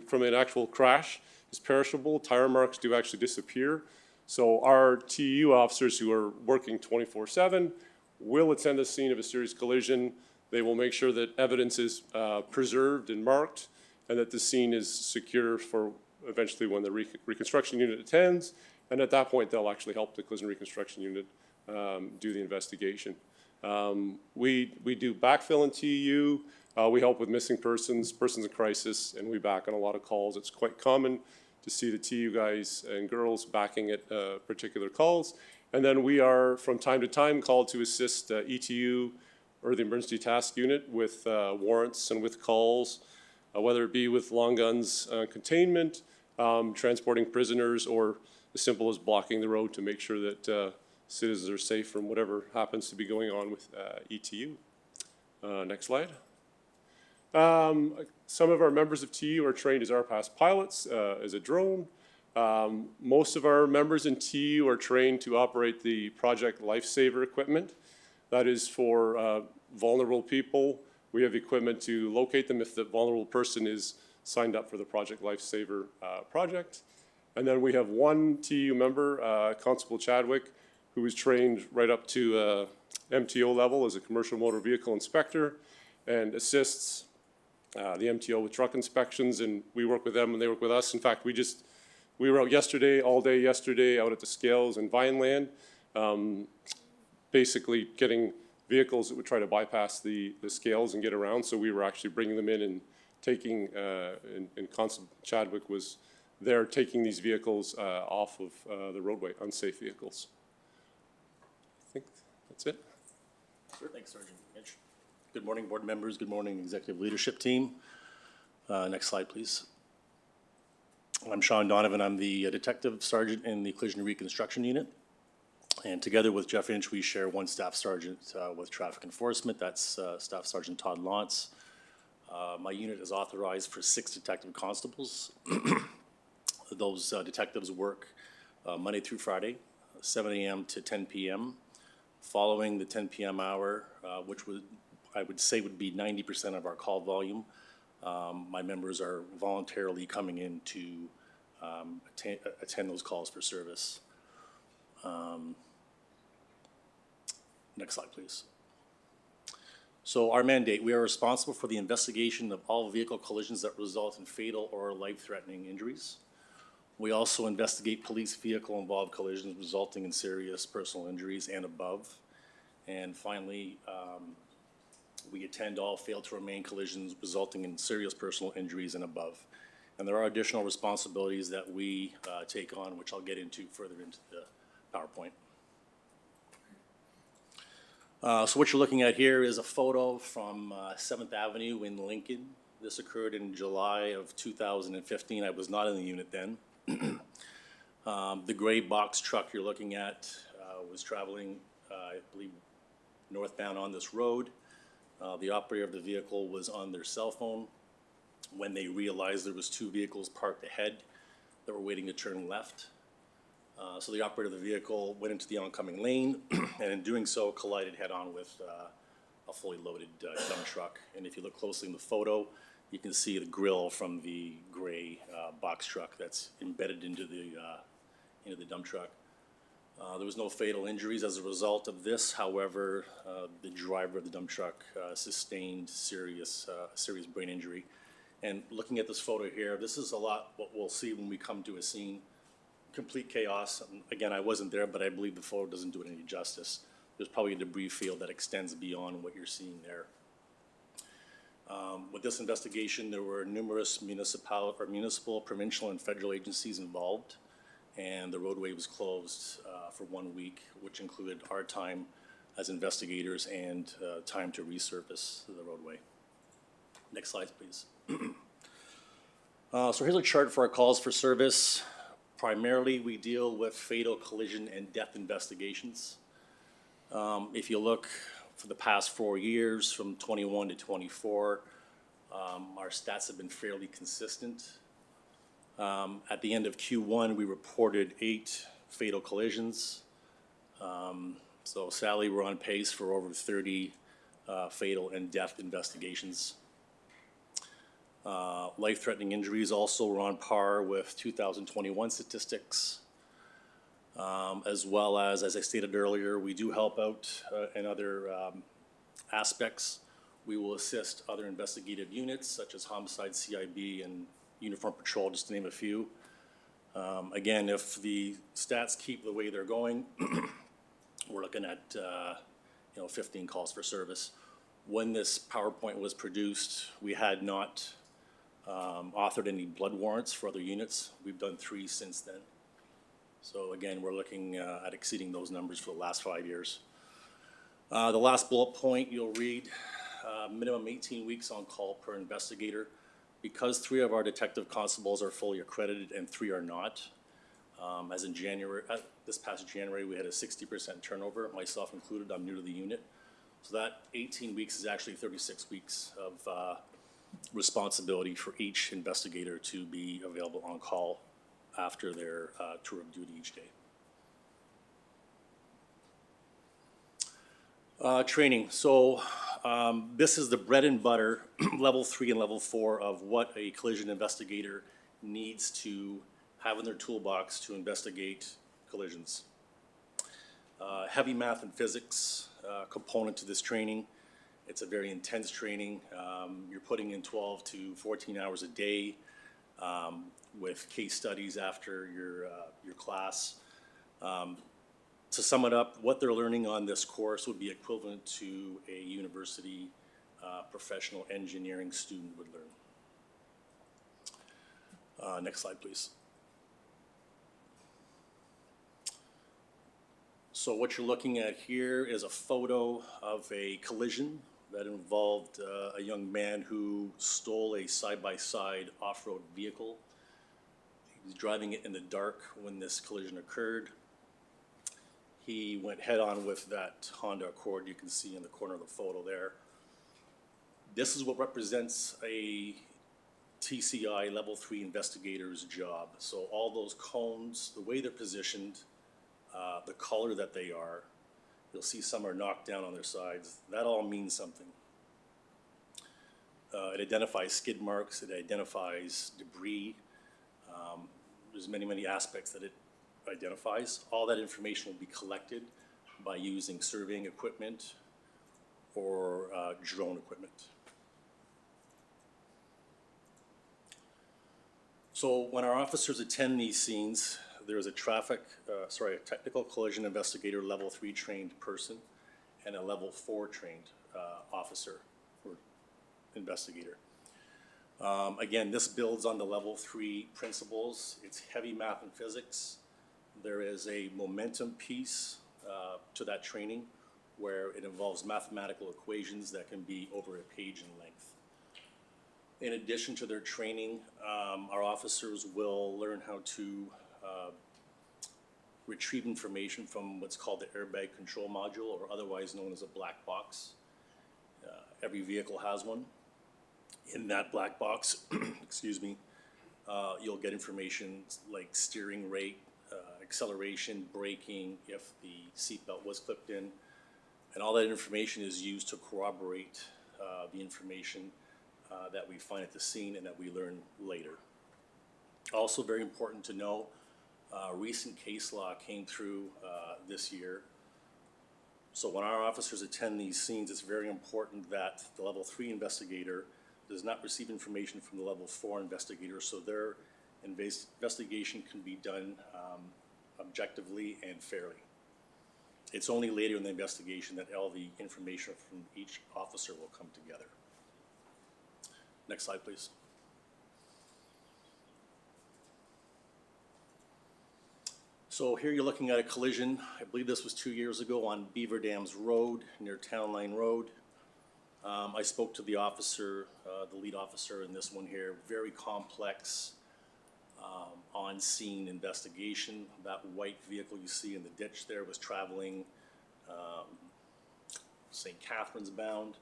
from an actual crash is perishable. Tire marks do actually disappear. So our TU officers, who are working 24/7, will attend the scene of a serious collision. They will make sure that evidence is preserved and marked, and that the scene is secure for eventually when the reconstruction unit attends. And at that point, they'll actually help the collision reconstruction unit do the investigation. We do backfill in TU. We help with missing persons in crisis, and we back on a lot of calls. It's quite common to see the TU guys and girls backing at particular calls. And then we are, from time to time, called to assist ETU or the Emergency Task Unit with warrants and with calls, whether it be with long guns containment, transporting prisoners, or as simple as blocking the road to make sure that citizens are safe from whatever happens to be going on with ETU. Next slide. Some of our members of TU are trained as RPAS pilots, as a drone. Most of our members in TU are trained to operate the Project Lifesaver equipment. That is for vulnerable people. We have equipment to locate them if the vulnerable person is signed up for the Project Lifesaver project. And then we have one TU member, Constable Chadwick, who is trained right up to MTO level as a commercial motor vehicle inspector and assists the MTO with truck inspections, and we work with them and they work with us. In fact, we were out yesterday, all day yesterday, out at the scales in Vineland, basically getting vehicles that would try to bypass the scales and get around. So we were actually bringing them in and taking, and Constable Chadwick was there taking these vehicles off of the roadway, unsafe vehicles. I think that's it. Sure. Thanks, Sergeant Mitch. Good morning, board members. Good morning, executive leadership team. Next slide, please. I'm Sean Donovan. I'm the detective sergeant in the collision reconstruction unit. And together with Jeff Inch, we share one staff sergeant with traffic enforcement. That's Staff Sergeant Todd Lantz. My unit is authorized for 6 detective constables. Those detectives work Monday through Friday, 7 a.m. to 10 p.m. Following the 10 p.m. hour, which I would say would be 90% of our call volume, my members are voluntarily coming in to attend those calls for service. Next slide, please. So our mandate, we are responsible for the investigation of all vehicle collisions that result in fatal or life-threatening injuries. We also investigate police vehicle-involved collisions resulting in serious personal injuries and above. And finally, we attend all fail-to-remain collisions resulting in serious personal injuries and above. And there are additional responsibilities that we take on, which I'll get into further into the PowerPoint. So what you're looking at here is a photo from 7th Avenue in Lincoln. This occurred in July of 2015. I was not in the unit then. The gray box truck you're looking at was traveling, I believe, northbound on this road. The operator of the vehicle was on their cell phone when they realized there was 2 vehicles parked ahead that were waiting to turn left. So the operator of the vehicle went into the oncoming lane and in doing so collided head-on with a fully loaded dump truck. And if you look closely in the photo, you can see the grill from the gray box truck that's embedded into the dump truck. There was no fatal injuries as a result of this. However, the driver of the dump truck sustained serious brain injury. And looking at this photo here, this is a lot what we'll see when we come to a scene. Complete chaos. And again, I wasn't there, but I believe the photo doesn't do it any justice. There's probably a debris field that extends beyond what you're seeing there. With this investigation, there were numerous municipal, provincial, and federal agencies involved, and the roadway was closed for 1 week, which included our time as investigators and time to resurface the roadway. Next slide, please. So here's a chart for our calls for service. Primarily, we deal with fatal collision and death investigations. If you look for the past 4 years, from 21 to 24, our stats have been fairly consistent. At the end of Q1, we reported 8 fatal collisions. So sadly, we're on pace for over 30 fatal and death investigations. Life-threatening injuries also were on par with 2021 statistics, as well as I stated earlier, we do help out in other aspects. We will assist other investigative units such as homicide, CIB, and uniform patrol, just to name a few. Again, if the stats keep the way they're going, we're looking at 15 calls for service. When this PowerPoint was produced, we had not authored any blood warrants for other units. We've done 3 since then. So again, we're looking at exceeding those numbers for the last 5 years. The last bullet point you'll read, minimum 18 weeks on call per investigator. Because 3 of our detective constables are fully accredited and 3 are not, as in January, this past January, we had a 60% turnover, myself included. I'm new to the unit. So that 18 weeks is actually 36 weeks of responsibility for each investigator to be available on call after their tour of duty each day. Training. So this is the bread and butter, level 3 and level 4 of what a collision investigator needs to have in their toolbox to investigate collisions. Heavy math and physics component to this training. It's a very intense training. You're putting in 12 to 14 hours a day with case studies after your class. To sum it up, what they're learning on this course would be equivalent to a university professional engineering student would learn. Next slide, please. So what you're looking at here is a photo of a collision that involved a young man who stole a side-by-side off-road vehicle. He was driving it in the dark when this collision occurred. He went head-on with that Honda Accord you can see in the corner of the photo there. This is what represents a TCI Level 3 investigator's job. So all those cones, the way they're positioned, the color that they are, you'll see some are knocked down on their sides. That all means something. It identifies skid marks, it identifies debris. There's many aspects that it identifies. All that information will be collected by using surveying equipment or drone equipment. So when our officers attend these scenes, there is a technical collision investigator, level 3 trained person, and a level 4 trained officer or investigator. Again, this builds on the level 3 principles. It's heavy math and physics. There is a momentum piece to that training where it involves mathematical equations that can be over a page in length. In addition to their training, our officers will learn how to retrieve information from what's called the airbag control module, or otherwise known as a black box. Every vehicle has one. In that black box, excuse me, you'll get information like steering rate, acceleration, braking, if the seatbelt was clipped in, and all that information is used to corroborate the information that we find at the scene and that we learn later. Also very important to know, recent case law came through this year. So when our officers attend these scenes, it's very important that the level 3 investigator does not receive information from the level 4 investigator, so their investigation can be done objectively and fairly. It's only later in the investigation that all the information from each officer will come together. Next slide, please. So here you're looking at a collision. I believe this was 2 years ago on Beaver Dams Road near Town Line Road. I spoke to the officer, the lead officer in this one here. Very complex on-scene investigation. That white vehicle you see in the ditch there was traveling St. Catharines bound.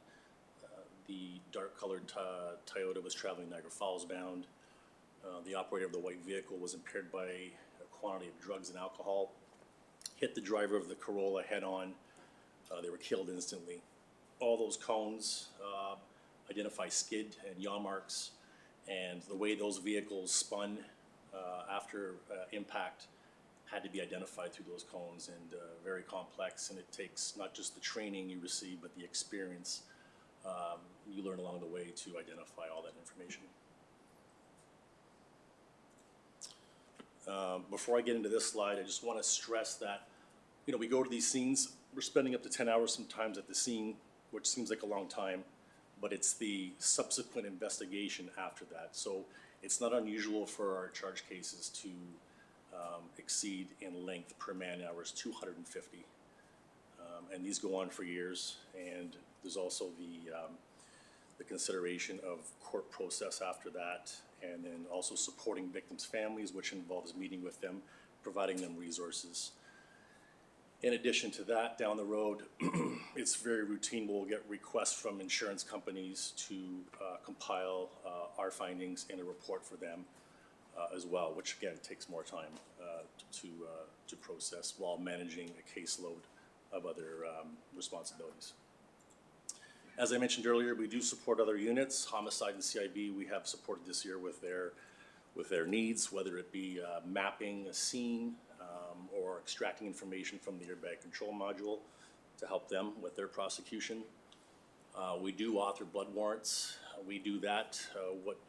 The dark-colored Toyota was traveling Niagara Falls bound. The operator of the white vehicle was impaired by a quantity of drugs and alcohol. Hit the driver of the Corolla head-on. They were killed instantly. All those cones identify skid and yaw marks, and the way those vehicles spun after impact had to be identified through those cones, and very complex, and it takes not just the training you receive, but the experience you learn along the way to identify all that information. Before I get into this slide, I just want to stress that, you know, we go to these scenes, we're spending up to 10 hours sometimes at the scene, which seems like a long time, but it's the subsequent investigation after that. So it's not unusual for our charge cases to exceed in length per man hours 250. And these go on for years, and there's also the consideration of court process after that, and then also supporting victims' families, which involves meeting with them, providing them resources. In addition to that, down the road, it's very routine. We'll get requests from insurance companies to compile our findings in a report for them as well, which again takes more time to process while managing a caseload of other responsibilities. As I mentioned earlier, we do support other units. Homicide and CIB we have supported this year with their needs, whether it be mapping a scene, or extracting information from the airbag control module to help them with their prosecution. We do author blood warrants. We do that. What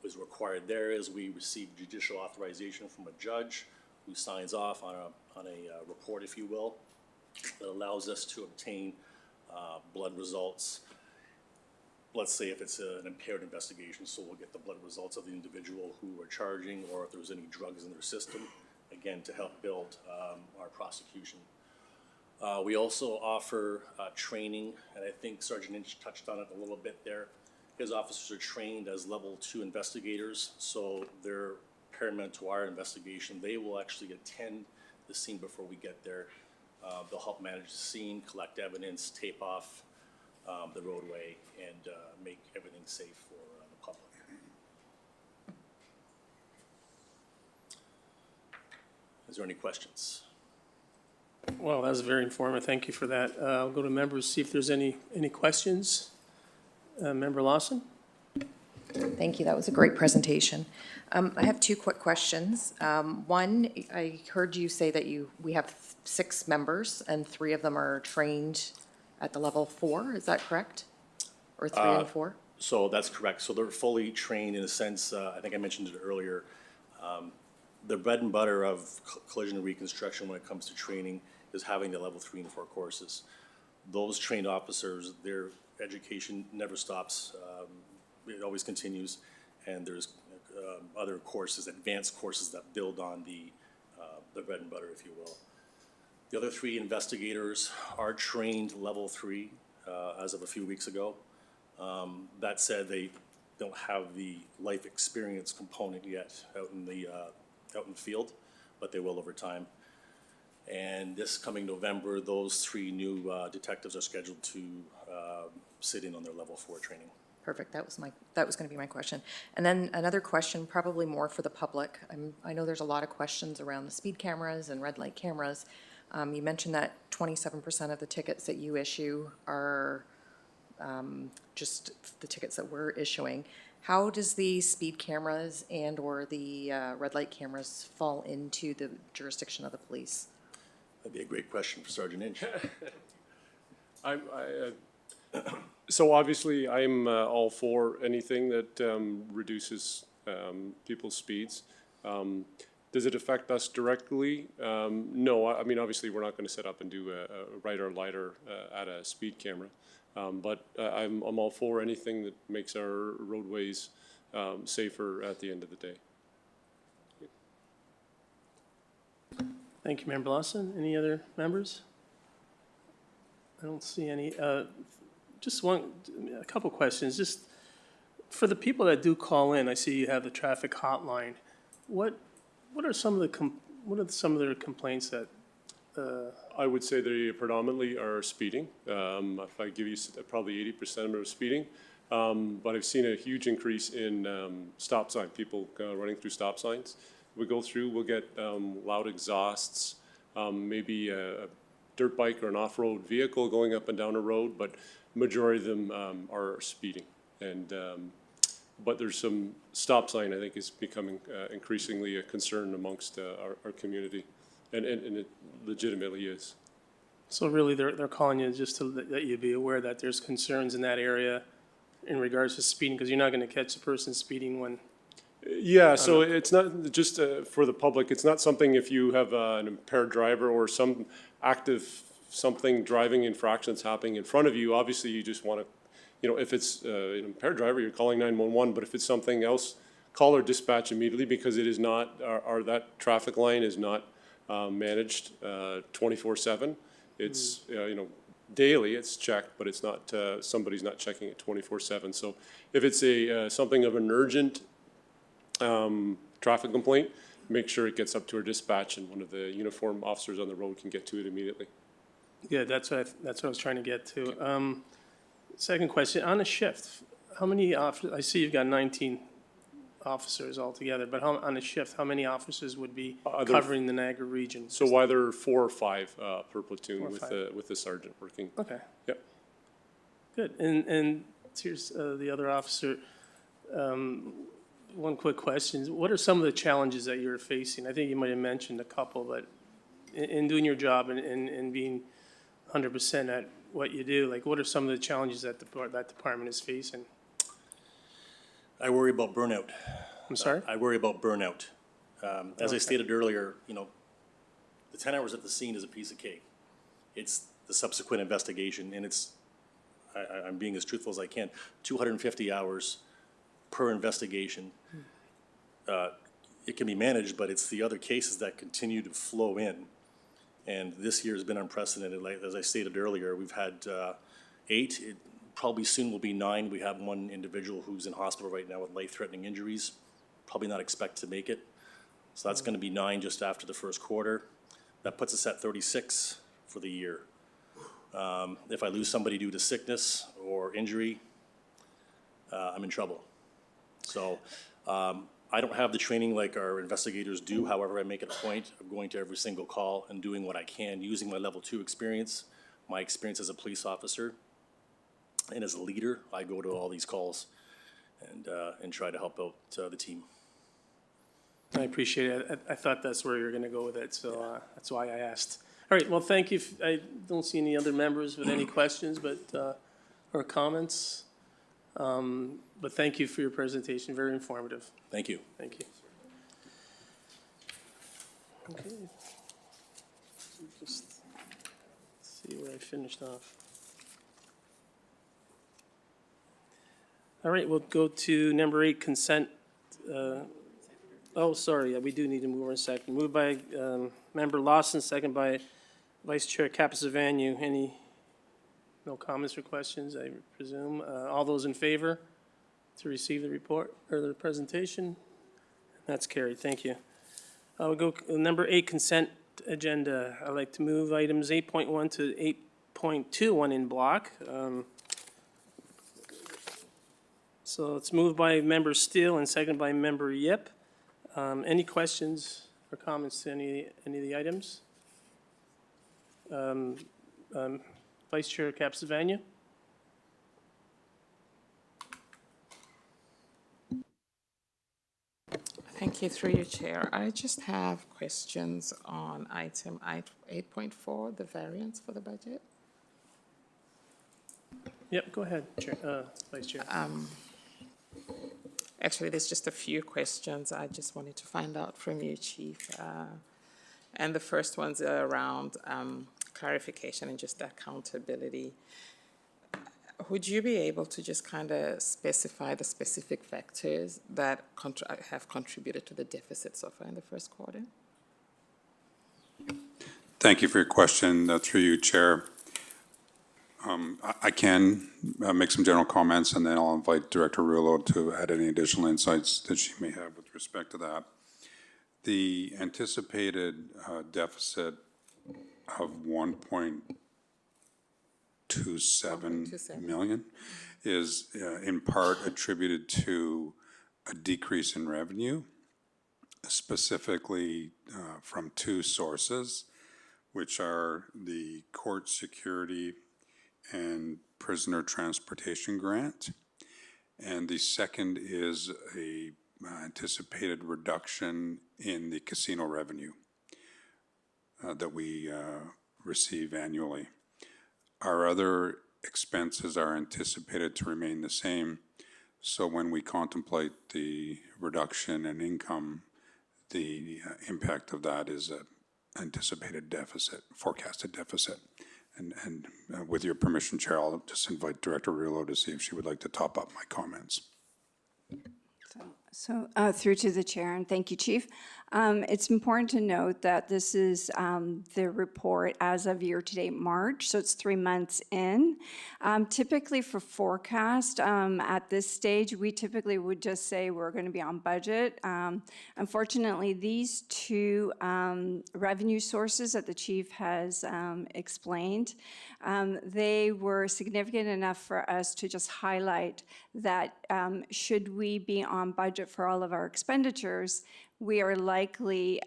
is required there is we receive judicial authorization from a judge who signs off on a report, if you will. that allows us to obtain blood results. Let's say if it's an impaired investigation, so we'll get the blood results of the individual who we're charging, or if there's any drugs in their system, again, to help build our prosecution. We also offer training, and I think Sergeant Inch touched on it a little bit there. His officers are trained as level 2 investigators, so they're paramount to our investigation. They will actually attend the scene before we get there. They'll help manage the scene, collect evidence, tape off the roadway, and make everything safe for the public. Is there any questions? Well, that was very informative. Thank you for that. I'll go to members, see if there's any questions. Member Lawson? Thank you. That was a great presentation. I have two quick questions. One, I heard you say that we have 6 members and 3 of them are trained at the level 4. Is that correct? Or 3 and 4? So that's correct. So they're fully trained in a sense, I think I mentioned it earlier. The bread and butter of collision reconstruction when it comes to training is having the level 3 and 4 courses. Those trained officers, their education never stops. It always continues, and there's other courses, advanced courses that build on the bread and butter, if you will. The other 3 investigators are trained level 3 as of a few weeks ago. That said, they don't have the life experience component yet out in the field, but they will over time. And this coming November, those 3 new detectives are scheduled to sit in on their level 4 training. Perfect. That was going to be my question. And then another question, probably more for the public. I know there's a lot of questions around the speed cameras and red light cameras. You mentioned that 27% of the tickets that you issue are just the tickets that we're issuing. How does the speed cameras and/or the red light cameras fall into the jurisdiction of the police? That'd be a great question for Sergeant Inch. So obviously, I'm all for anything that reduces people's speeds. Does it affect us directly? No, I mean, obviously, we're not going to set up and do a right or lighter at a speed camera. But I'm all for anything that makes our roadways safer at the end of the day. Thank you, Member Lawson. Any other members? I don't see any. Just a couple questions. Just for the people that do call in, I see you have the traffic hotline. What are some of their complaints that? I would say they predominantly are speeding. If I give you probably 80% of them are speeding. But I've seen a huge increase in stop sign, people running through stop signs. We go through, we'll get loud exhausts, maybe a dirt bike or an off-road vehicle going up and down a road, but majority of them are speeding. And but there's some stop sign, I think, is becoming increasingly a concern amongst our community, and it legitimately is. So really, they're calling you just to let you be aware that there's concerns in that area in regards to speeding, because you're not going to catch the person speeding when. Yeah, so it's not just for the public. It's not something if you have an impaired driver or some active something driving infraction that's happening in front of you. Obviously, you just want to, if it's an impaired driver, you're calling 911. But if it's something else, call or dispatch immediately, because it is not, that traffic line is not managed 24/7. It's, daily it's checked, but it's not, somebody's not checking it 24/7. So if it's something of an urgent traffic complaint, make sure it gets up to our dispatch, and one of the uniformed officers on the road can get to it immediately. Yeah, that's what I was trying to get to. Second question, on a shift, how many officers, I see you've got 19 officers altogether, but on a shift, how many officers would be covering the Niagara region? So either 4 or 5 per platoon 4 or 5. with the sergeant working. Okay. Yep. Good. And here's the other officer. One quick question. What are some of the challenges that you're facing? I think you might have mentioned a couple, but in doing your job and being 100% at what you do, like what are some of the challenges that that department is facing? I worry about burnout. I'm sorry? I worry about burnout. As I stated earlier, the 10 hours at the scene is a piece of cake. It's the subsequent investigation, and I'm being as truthful as I can, 250 hours per investigation. It can be managed, but it's the other cases that continue to flow in. And this year has been unprecedented. Like, as I stated earlier, we've had 8. It probably soon will be 9. We have one individual who's in hospital right now with life-threatening injuries, probably not expect to make it. So that's going to be 9 just after the first quarter. That puts us at 36 for the year. If I lose somebody due to sickness or injury, I'm in trouble. So I don't have the training like our investigators do. However, I make it a point of going to every single call and doing what I can, using my level 2 experience, my experience as a police officer, and as a leader. I go to all these calls and try to help out the team. I appreciate it. I thought that's where you were going to go with it, so that's why I asked. All right, well, thank you. I don't see any other members with any questions or comments. But thank you for your presentation, very informative. Thank you. Thank you. Okay. Just see where I finished off. All right, we'll go to number 8, consent. Oh, sorry, we do need to move in a second. Moved by Member Lawson, second by Vice Chair Capizavanu. No comments or questions, I presume. All those in favor to receive the report or the presentation? That's carried. Thank you. We'll go number 8, consent agenda. I'd like to move items 8.1 to 8.21 in block. So it's moved by Member Steele and seconded by Member Yip. Any questions or comments to any of the items? Vice Chair Capizavanu? Thank you, through your chair. I just have questions on item 8.4, the variance for the budget. Yep, go ahead, Chair, Vice Chair. Actually, there's just a few questions I just wanted to find out from you, Chief. And the first one's around clarification and just accountability. Would you be able to just kind of specify the specific factors that have contributed to the deficit so far in the first quarter? Thank you for your question, through you, Chair. I can make some general comments, and then I'll invite Director Rulo to add any additional insights that she may have with respect to that. The anticipated deficit of 1.27 million is in part attributed to a decrease in revenue, specifically from 2 sources, which are the court security and prisoner transportation grant. And the second is a anticipated reduction in the casino revenue that we receive annually. Our other expenses are anticipated to remain the same. So when we contemplate the reduction in income, the impact of that is an anticipated deficit, forecasted deficit. And with your permission, Chair, I'll just invite Director Rulo to see if she would like to top up my comments. So through to the chair, and thank you, Chief. It's important to note that this is the report as of year-to-date March, so it's 3 months in. Typically for forecast, at this stage, we typically would just say we're going to be on budget. Unfortunately, these 2 revenue sources that the Chief has explained, they were significant enough for us to just highlight that should we be on budget for all of our expenditures, we are likely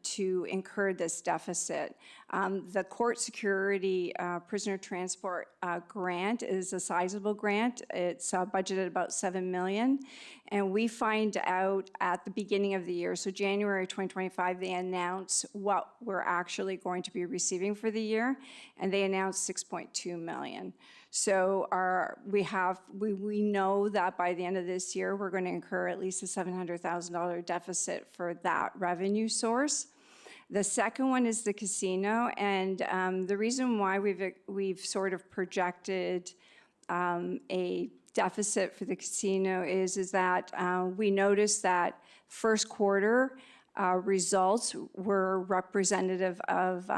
to incur this deficit. The court security prisoner transport grant is a sizable grant. It's budgeted about $7 million. And we find out at the beginning of the year, so January 2025, they announce what we're actually going to be receiving for the year, and they announced $6.2 million. So we know that by the end of this year, we're going to incur at least a $700,000 deficit for that revenue source. The second one is the casino, and the reason why we've sort of projected a deficit for the casino is that we noticed that first quarter results were representative of,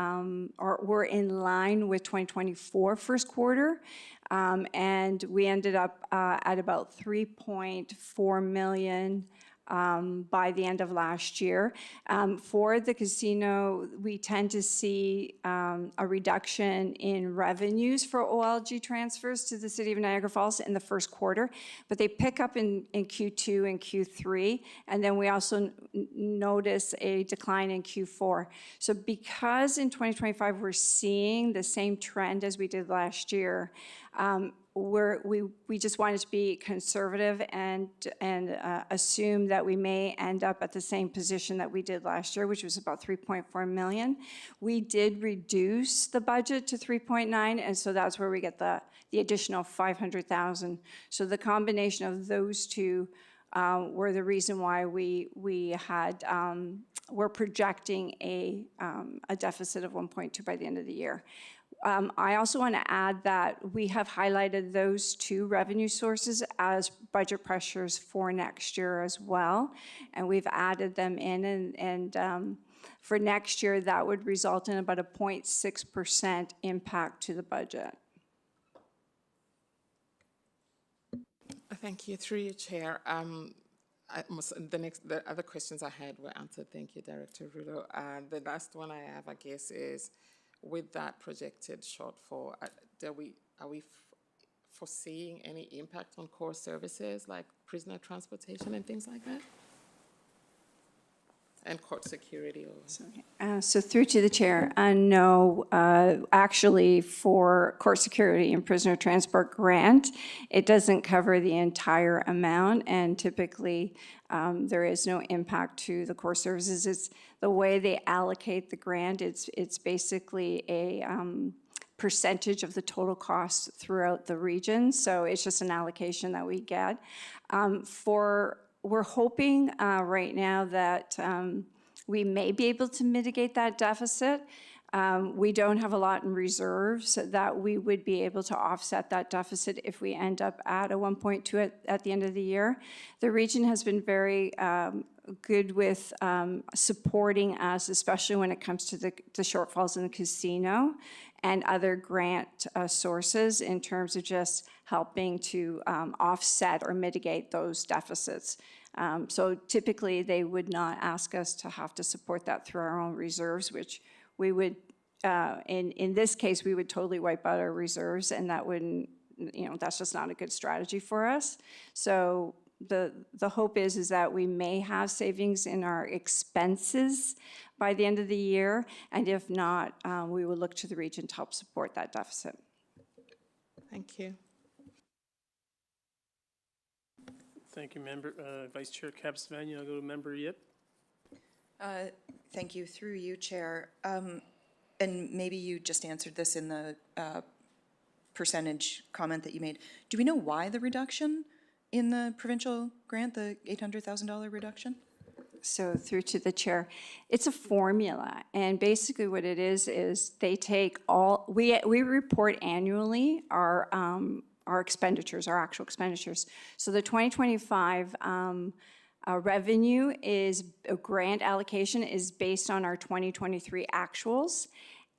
or were in line with 2024 first quarter. And we ended up at about 3.4 million by the end of last year. For the casino, we tend to see a reduction in revenues for OLG transfers to the city of Niagara Falls in the first quarter, but they pick up in Q2 and Q3, and then we also notice a decline in Q4. So because in 2025 we're seeing the same trend as we did last year, we just wanted to be conservative and assume that we may end up at the same position that we did last year, which was about 3.4 million. We did reduce the budget to 3.9, and so that's where we get the additional 500,000. So the combination of those two were the reason why we're projecting a deficit of 1.2 by the end of the year. I also want to add that we have highlighted those two revenue sources as budget pressures for next year as well, and we've added them in, and for next year, that would result in about a 0.6% impact to the budget. Thank you. Through you, Chair. The other questions I had were answered. Thank you, Director Rulo. The last one I have, I guess, is with that projected shortfall, are we foreseeing any impact on core services like prisoner transportation and things like that? And court security? So through to the chair, no, actually for court security and prisoner transport grant, it doesn't cover the entire amount, and typically there is no impact to the core services. It's the way they allocate the grant. It's basically a percentage of the total cost throughout the region. So it's just an allocation that we get. We're hoping right now that we may be able to mitigate that deficit. We don't have a lot in reserves that we would be able to offset that deficit if we end up at a 1.2 at the end of the year. The region has been very good with supporting us, especially when it comes to the shortfalls in the casino and other grant sources in terms of just helping to offset or mitigate those deficits. So typically, they would not ask us to have to support that through our own reserves, which we would, in this case, we would totally wipe out our reserves, and that wouldn't, that's just not a good strategy for us. So the hope is that we may have savings in our expenses by the end of the year, and if not, we will look to the region to help support that deficit. Thank you. Thank you, Vice Chair Capsavani. I'll go to Member Yip. Thank you. Through you, Chair. And maybe you just answered this in the percentage comment that you made. Do we know why the reduction in the provincial grant, the $800,000 reduction? So through to the chair, it's a formula, and basically what it is they take all, we report annually our expenditures, our actual expenditures. So the 2025 revenue is, a grant allocation is based on our 2023 actuals.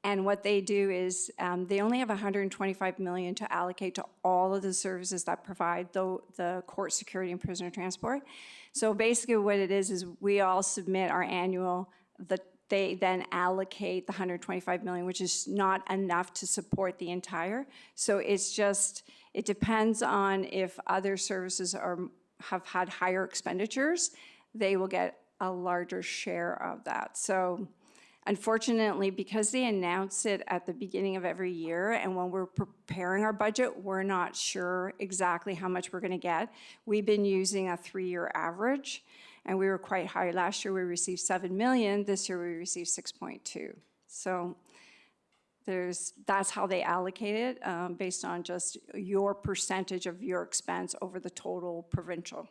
And what they do is they only have $125 million to allocate to all of the services that provide the court security and prisoner transport. So basically what it is we all submit our annual, they then allocate the $125 million, which is not enough to support the entire. So it's just, it depends on if other services have had higher expenditures, they will get a larger share of that. So unfortunately, because they announce it at the beginning of every year, and when we're preparing our budget, we're not sure exactly how much we're going to get. We've been using a 3-year average, and we were quite high. Last year, we received $7 million. This year, we received 6.2. So that's how they allocate it, based on just your percentage of your expense over the total provincial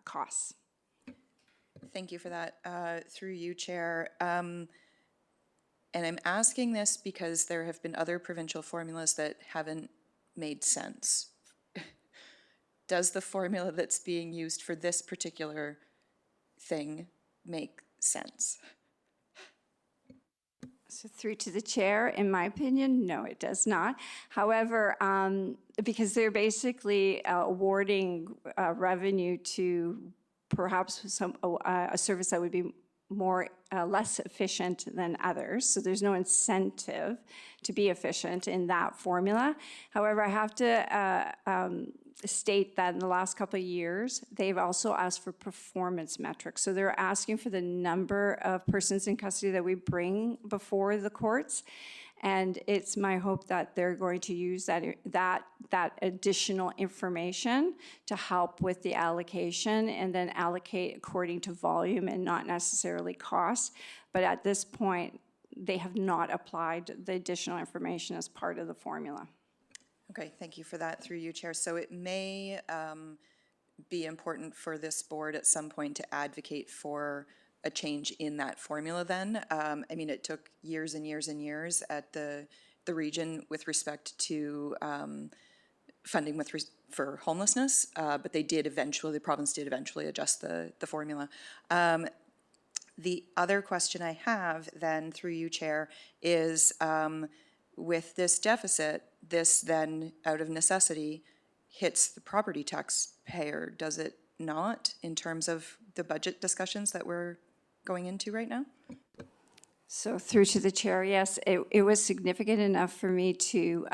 costs. Thank you for that, through you, Chair. And I'm asking this because there have been other provincial formulas that haven't made sense. Does the formula that's being used for this particular thing make sense? So through to the chair, in my opinion, no, it does not. However, because they're basically awarding revenue to perhaps a service that would be more less efficient than others. So there's no incentive to be efficient in that formula. However, I have to state that in the last couple of years, they've also asked for performance metrics. So they're asking for the number of persons in custody that we bring before the courts. And it's my hope that they're going to use that additional information to help with the allocation and then allocate according to volume and not necessarily cost. But at this point, they have not applied the additional information as part of the formula. Okay, thank you for that, through you, Chair. So it may be important for this board at some point to advocate for a change in that formula then. I mean, it took years and years and years at the region with respect to funding for homelessness, but they did eventually, the province did eventually adjust the formula. The other question I have then, through you, Chair, is with this deficit, this then, out of necessity, hits the property taxpayer, does it not, in terms of the budget discussions that we're going into right now? So through to the chair, yes, it was significant enough for me to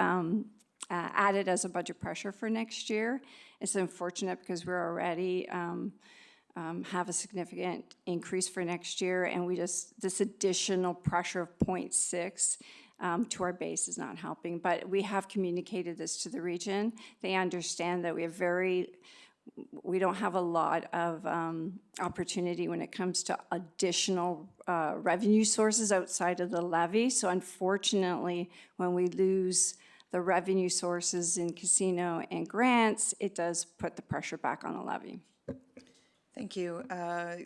add it as a budget pressure for next year. It's unfortunate because we're already have a significant increase for next year, and this additional pressure of 0.6 to our base is not helping. But we have communicated this to the region. They understand that we don't have a lot of opportunity when it comes to additional revenue sources outside of the levy. So unfortunately, when we lose the revenue sources in casino and grants, it does put the pressure back on the levy. Thank you,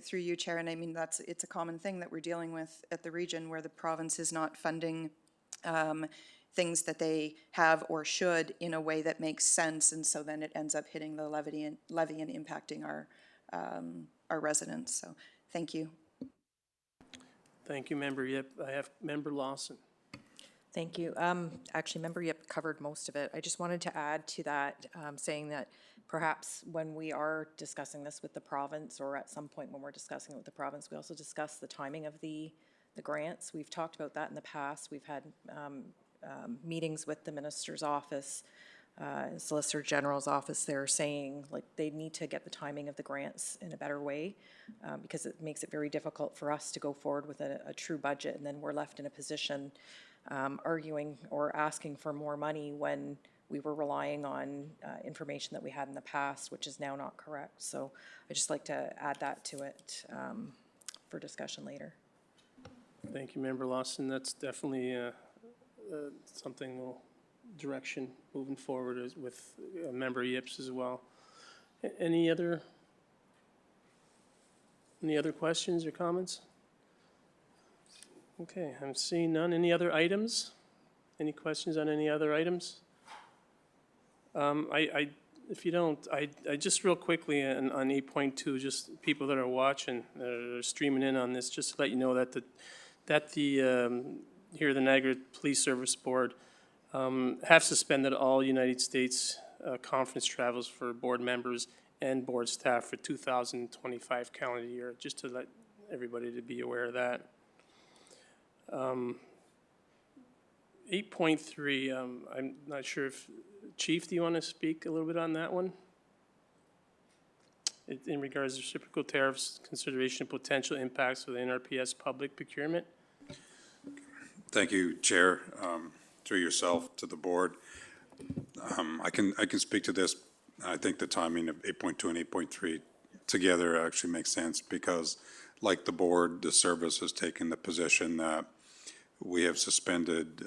through you, Chair. And I mean, it's a common thing that we're dealing with at the region, where the province is not funding things that they have or should in a way that makes sense, and so then it ends up hitting the levy and impacting our residents. So, thank you. Thank you, Member Yip. I have Member Lawson. Thank you. Actually, Member Yip covered most of it. I just wanted to add to that, saying that perhaps when we are discussing this with the province, or at some point when we're discussing it with the province, we also discuss the timing of the grants. We've talked about that in the past. We've had meetings with the minister's office, Solicitor General's office. They're saying like they need to get the timing of the grants in a better way, because it makes it very difficult for us to go forward with a true budget, and then we're left in a position arguing or asking for more money when we were relying on information that we had in the past, which is now not correct. So I'd just like to add that to it for discussion later. Thank you, Member Lawson. That's definitely something direction moving forward with Member Yips as well. Any other questions or comments? Okay, I'm seeing none. Any other items? Any questions on any other items? If you don't, I just real quickly on 8.2, just people that are watching, that are streaming in on this, just to let you know that here the Niagara Police Service Board have suspended all United States conference travels for board members and board staff for 2025 calendar year, just to let everybody to be aware of that. 8.3, I'm not sure if, Chief, do you want to speak a little bit on that one? In regards to reciprocal tariffs, consideration of potential impacts with NRPS public procurement? Thank you, Chair. Through yourself to the board. I can speak to this. I think the timing of 8.2 and 8.3 together actually makes sense, because like the board, the service has taken the position that we have suspended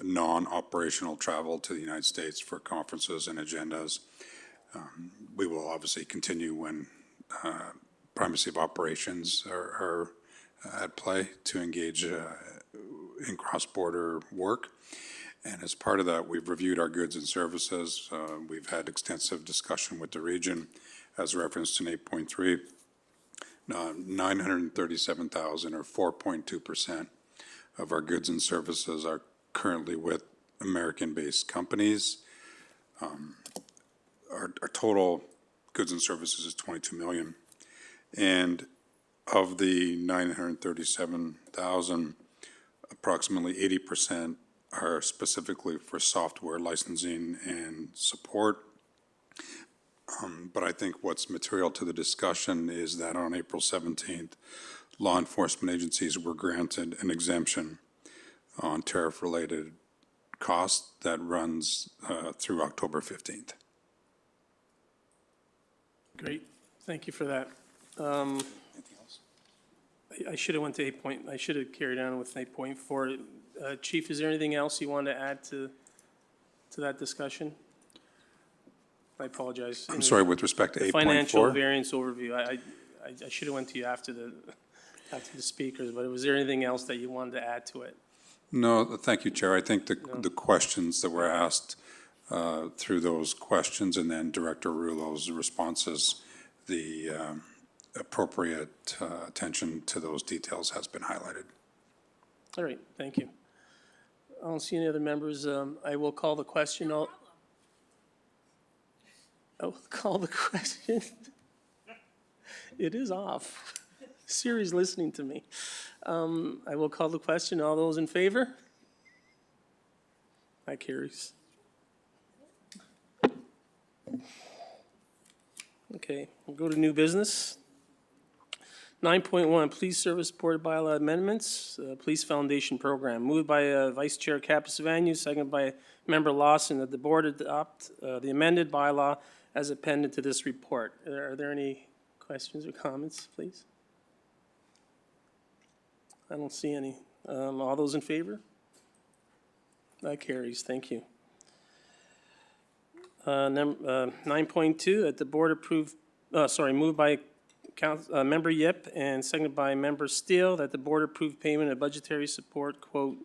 non-operational travel to the United States for conferences and agendas. We will obviously continue when primacy of operations are at play to engage in cross-border work. And as part of that, we've reviewed our goods and services. We've had extensive discussion with the region as referenced in 8.3. 937,000 or 4.2% of our goods and services are currently with American-based companies. Our total goods and services is 22 million. And of the 937,000, approximately 80% are specifically for software licensing and support. But I think what's material to the discussion is that on April 17th, law enforcement agencies were granted an exemption on tariff-related costs that runs through October 15th. Great, thank you for that. I should have went to I should have carried on with 8.4. Chief, is there anything else you wanted to add to that discussion? I apologize. I'm sorry, with respect to 8.4? Financial variance overview, I should have went to you after the speakers, but was there anything else that you wanted to add to it? No, thank you, Chair. I think the questions that were asked through those questions and then Director Rulo's responses, the appropriate attention to those details has been highlighted. All right, thank you. I don't see any other members. I will call the question. I will call the question. It is off. Siri's listening to me. I will call the question. All those in favor? That carries. Okay, we'll go to new business. 9.1, Police Service Board Bylaw Amendments, Police Foundation Program. Moved by Vice Chair Capus-Vanu, seconded by Member Lawson, that the board adopt the amended bylaw as appended to this report. Are there any questions or comments, please? I don't see any. All those in favor? That carries. Thank you. 9.2, that the board approve, moved by Member Yip and seconded by Member Steele, that the board approve payment of budgetary support, quote,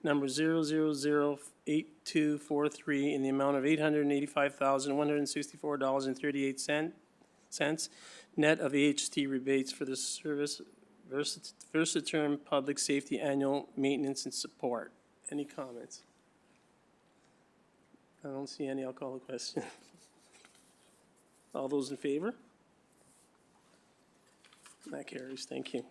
number 0008243 in the amount of $885,164.38, net of AHT rebates for the service Versatterm Public Safety Annual Maintenance and Support. Any comments? I don't see any. I'll call the question. All those in favor? That carries. Thank you.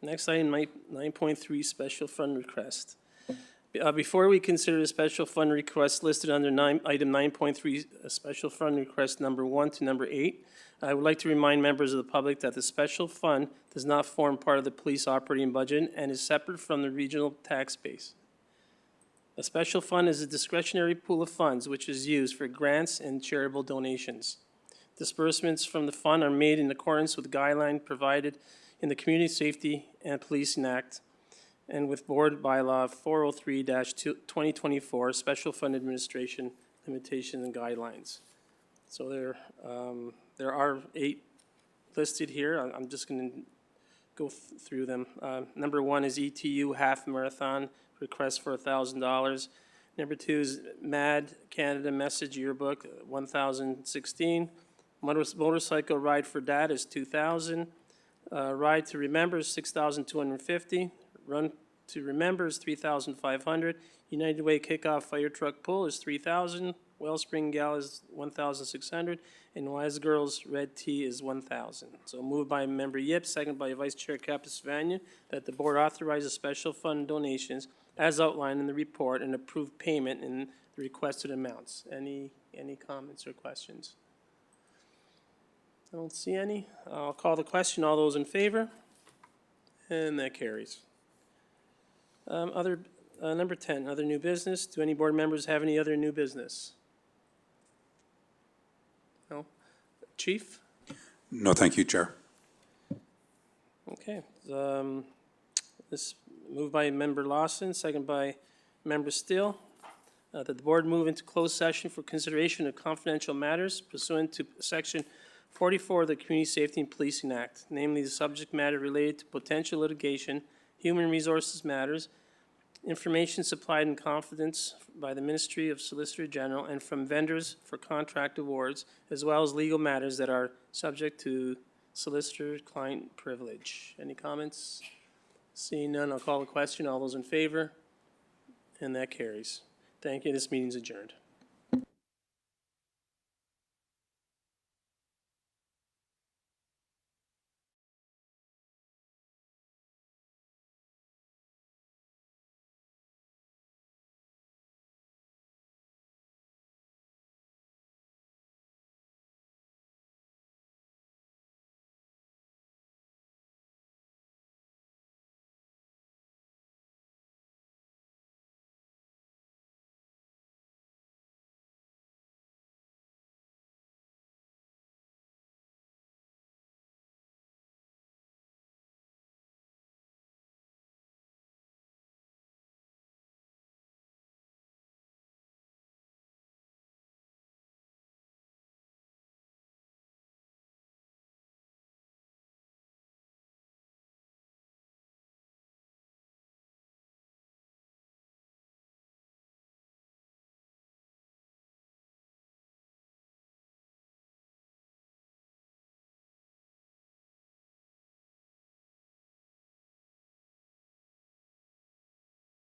Next item, 9.3, special fund request. Before we consider the special fund request listed under item 9.3, special fund request number 1 to number 8, I would like to remind members of the public that the special fund does not form part of the police operating budget and is separate from the regional tax base. A special fund is a discretionary pool of funds which is used for grants and charitable donations. Disbursements from the fund are made in accordance with guidelines provided in the Community Safety and Policing Act and with Board Bylaw 403-2024, Special Fund Administration Limitations and Guidelines. So there are 8 listed here. I'm just going to go through them. Number 1 is ETU Half Marathon, request for $1,000. Number 2 is MAD Canada Message Yearbook, 1,016. Motorcycle Ride for Dad is $2,000. Ride to Remember is $6,250. Run to Remember is $3,500. United Way Kickoff Fire Truck Pull is $3,000. Wellspring Gal is $1,600. And Wise Girls Red Tea is $1,000. So moved by Member Yip, seconded by Vice Chair Capus-Vanu, that the board authorizes special fund donations as outlined in the report and approve payment in the requested amounts. Any comments or questions? I don't see any. I'll call the question. All those in favor? And that carries. Number 10, other new business. Do any board members have any other new business? No? Chief? No, thank you, Chair. Okay. This moved by Member Lawson, second by Member Steele. that the board move into closed session for consideration of confidential matters pursuant to Section 44 of the Community Safety and Policing Act, namely the subject matter related to potential litigation, human resources matters, information supplied in confidence by the Ministry of Solicitor General and from vendors for contract awards, as well as legal matters that are subject to solicitor-client privilege. Any comments? Seeing none, I'll call the question. All those in favor? And that carries. Thank you. This meeting's adjourned.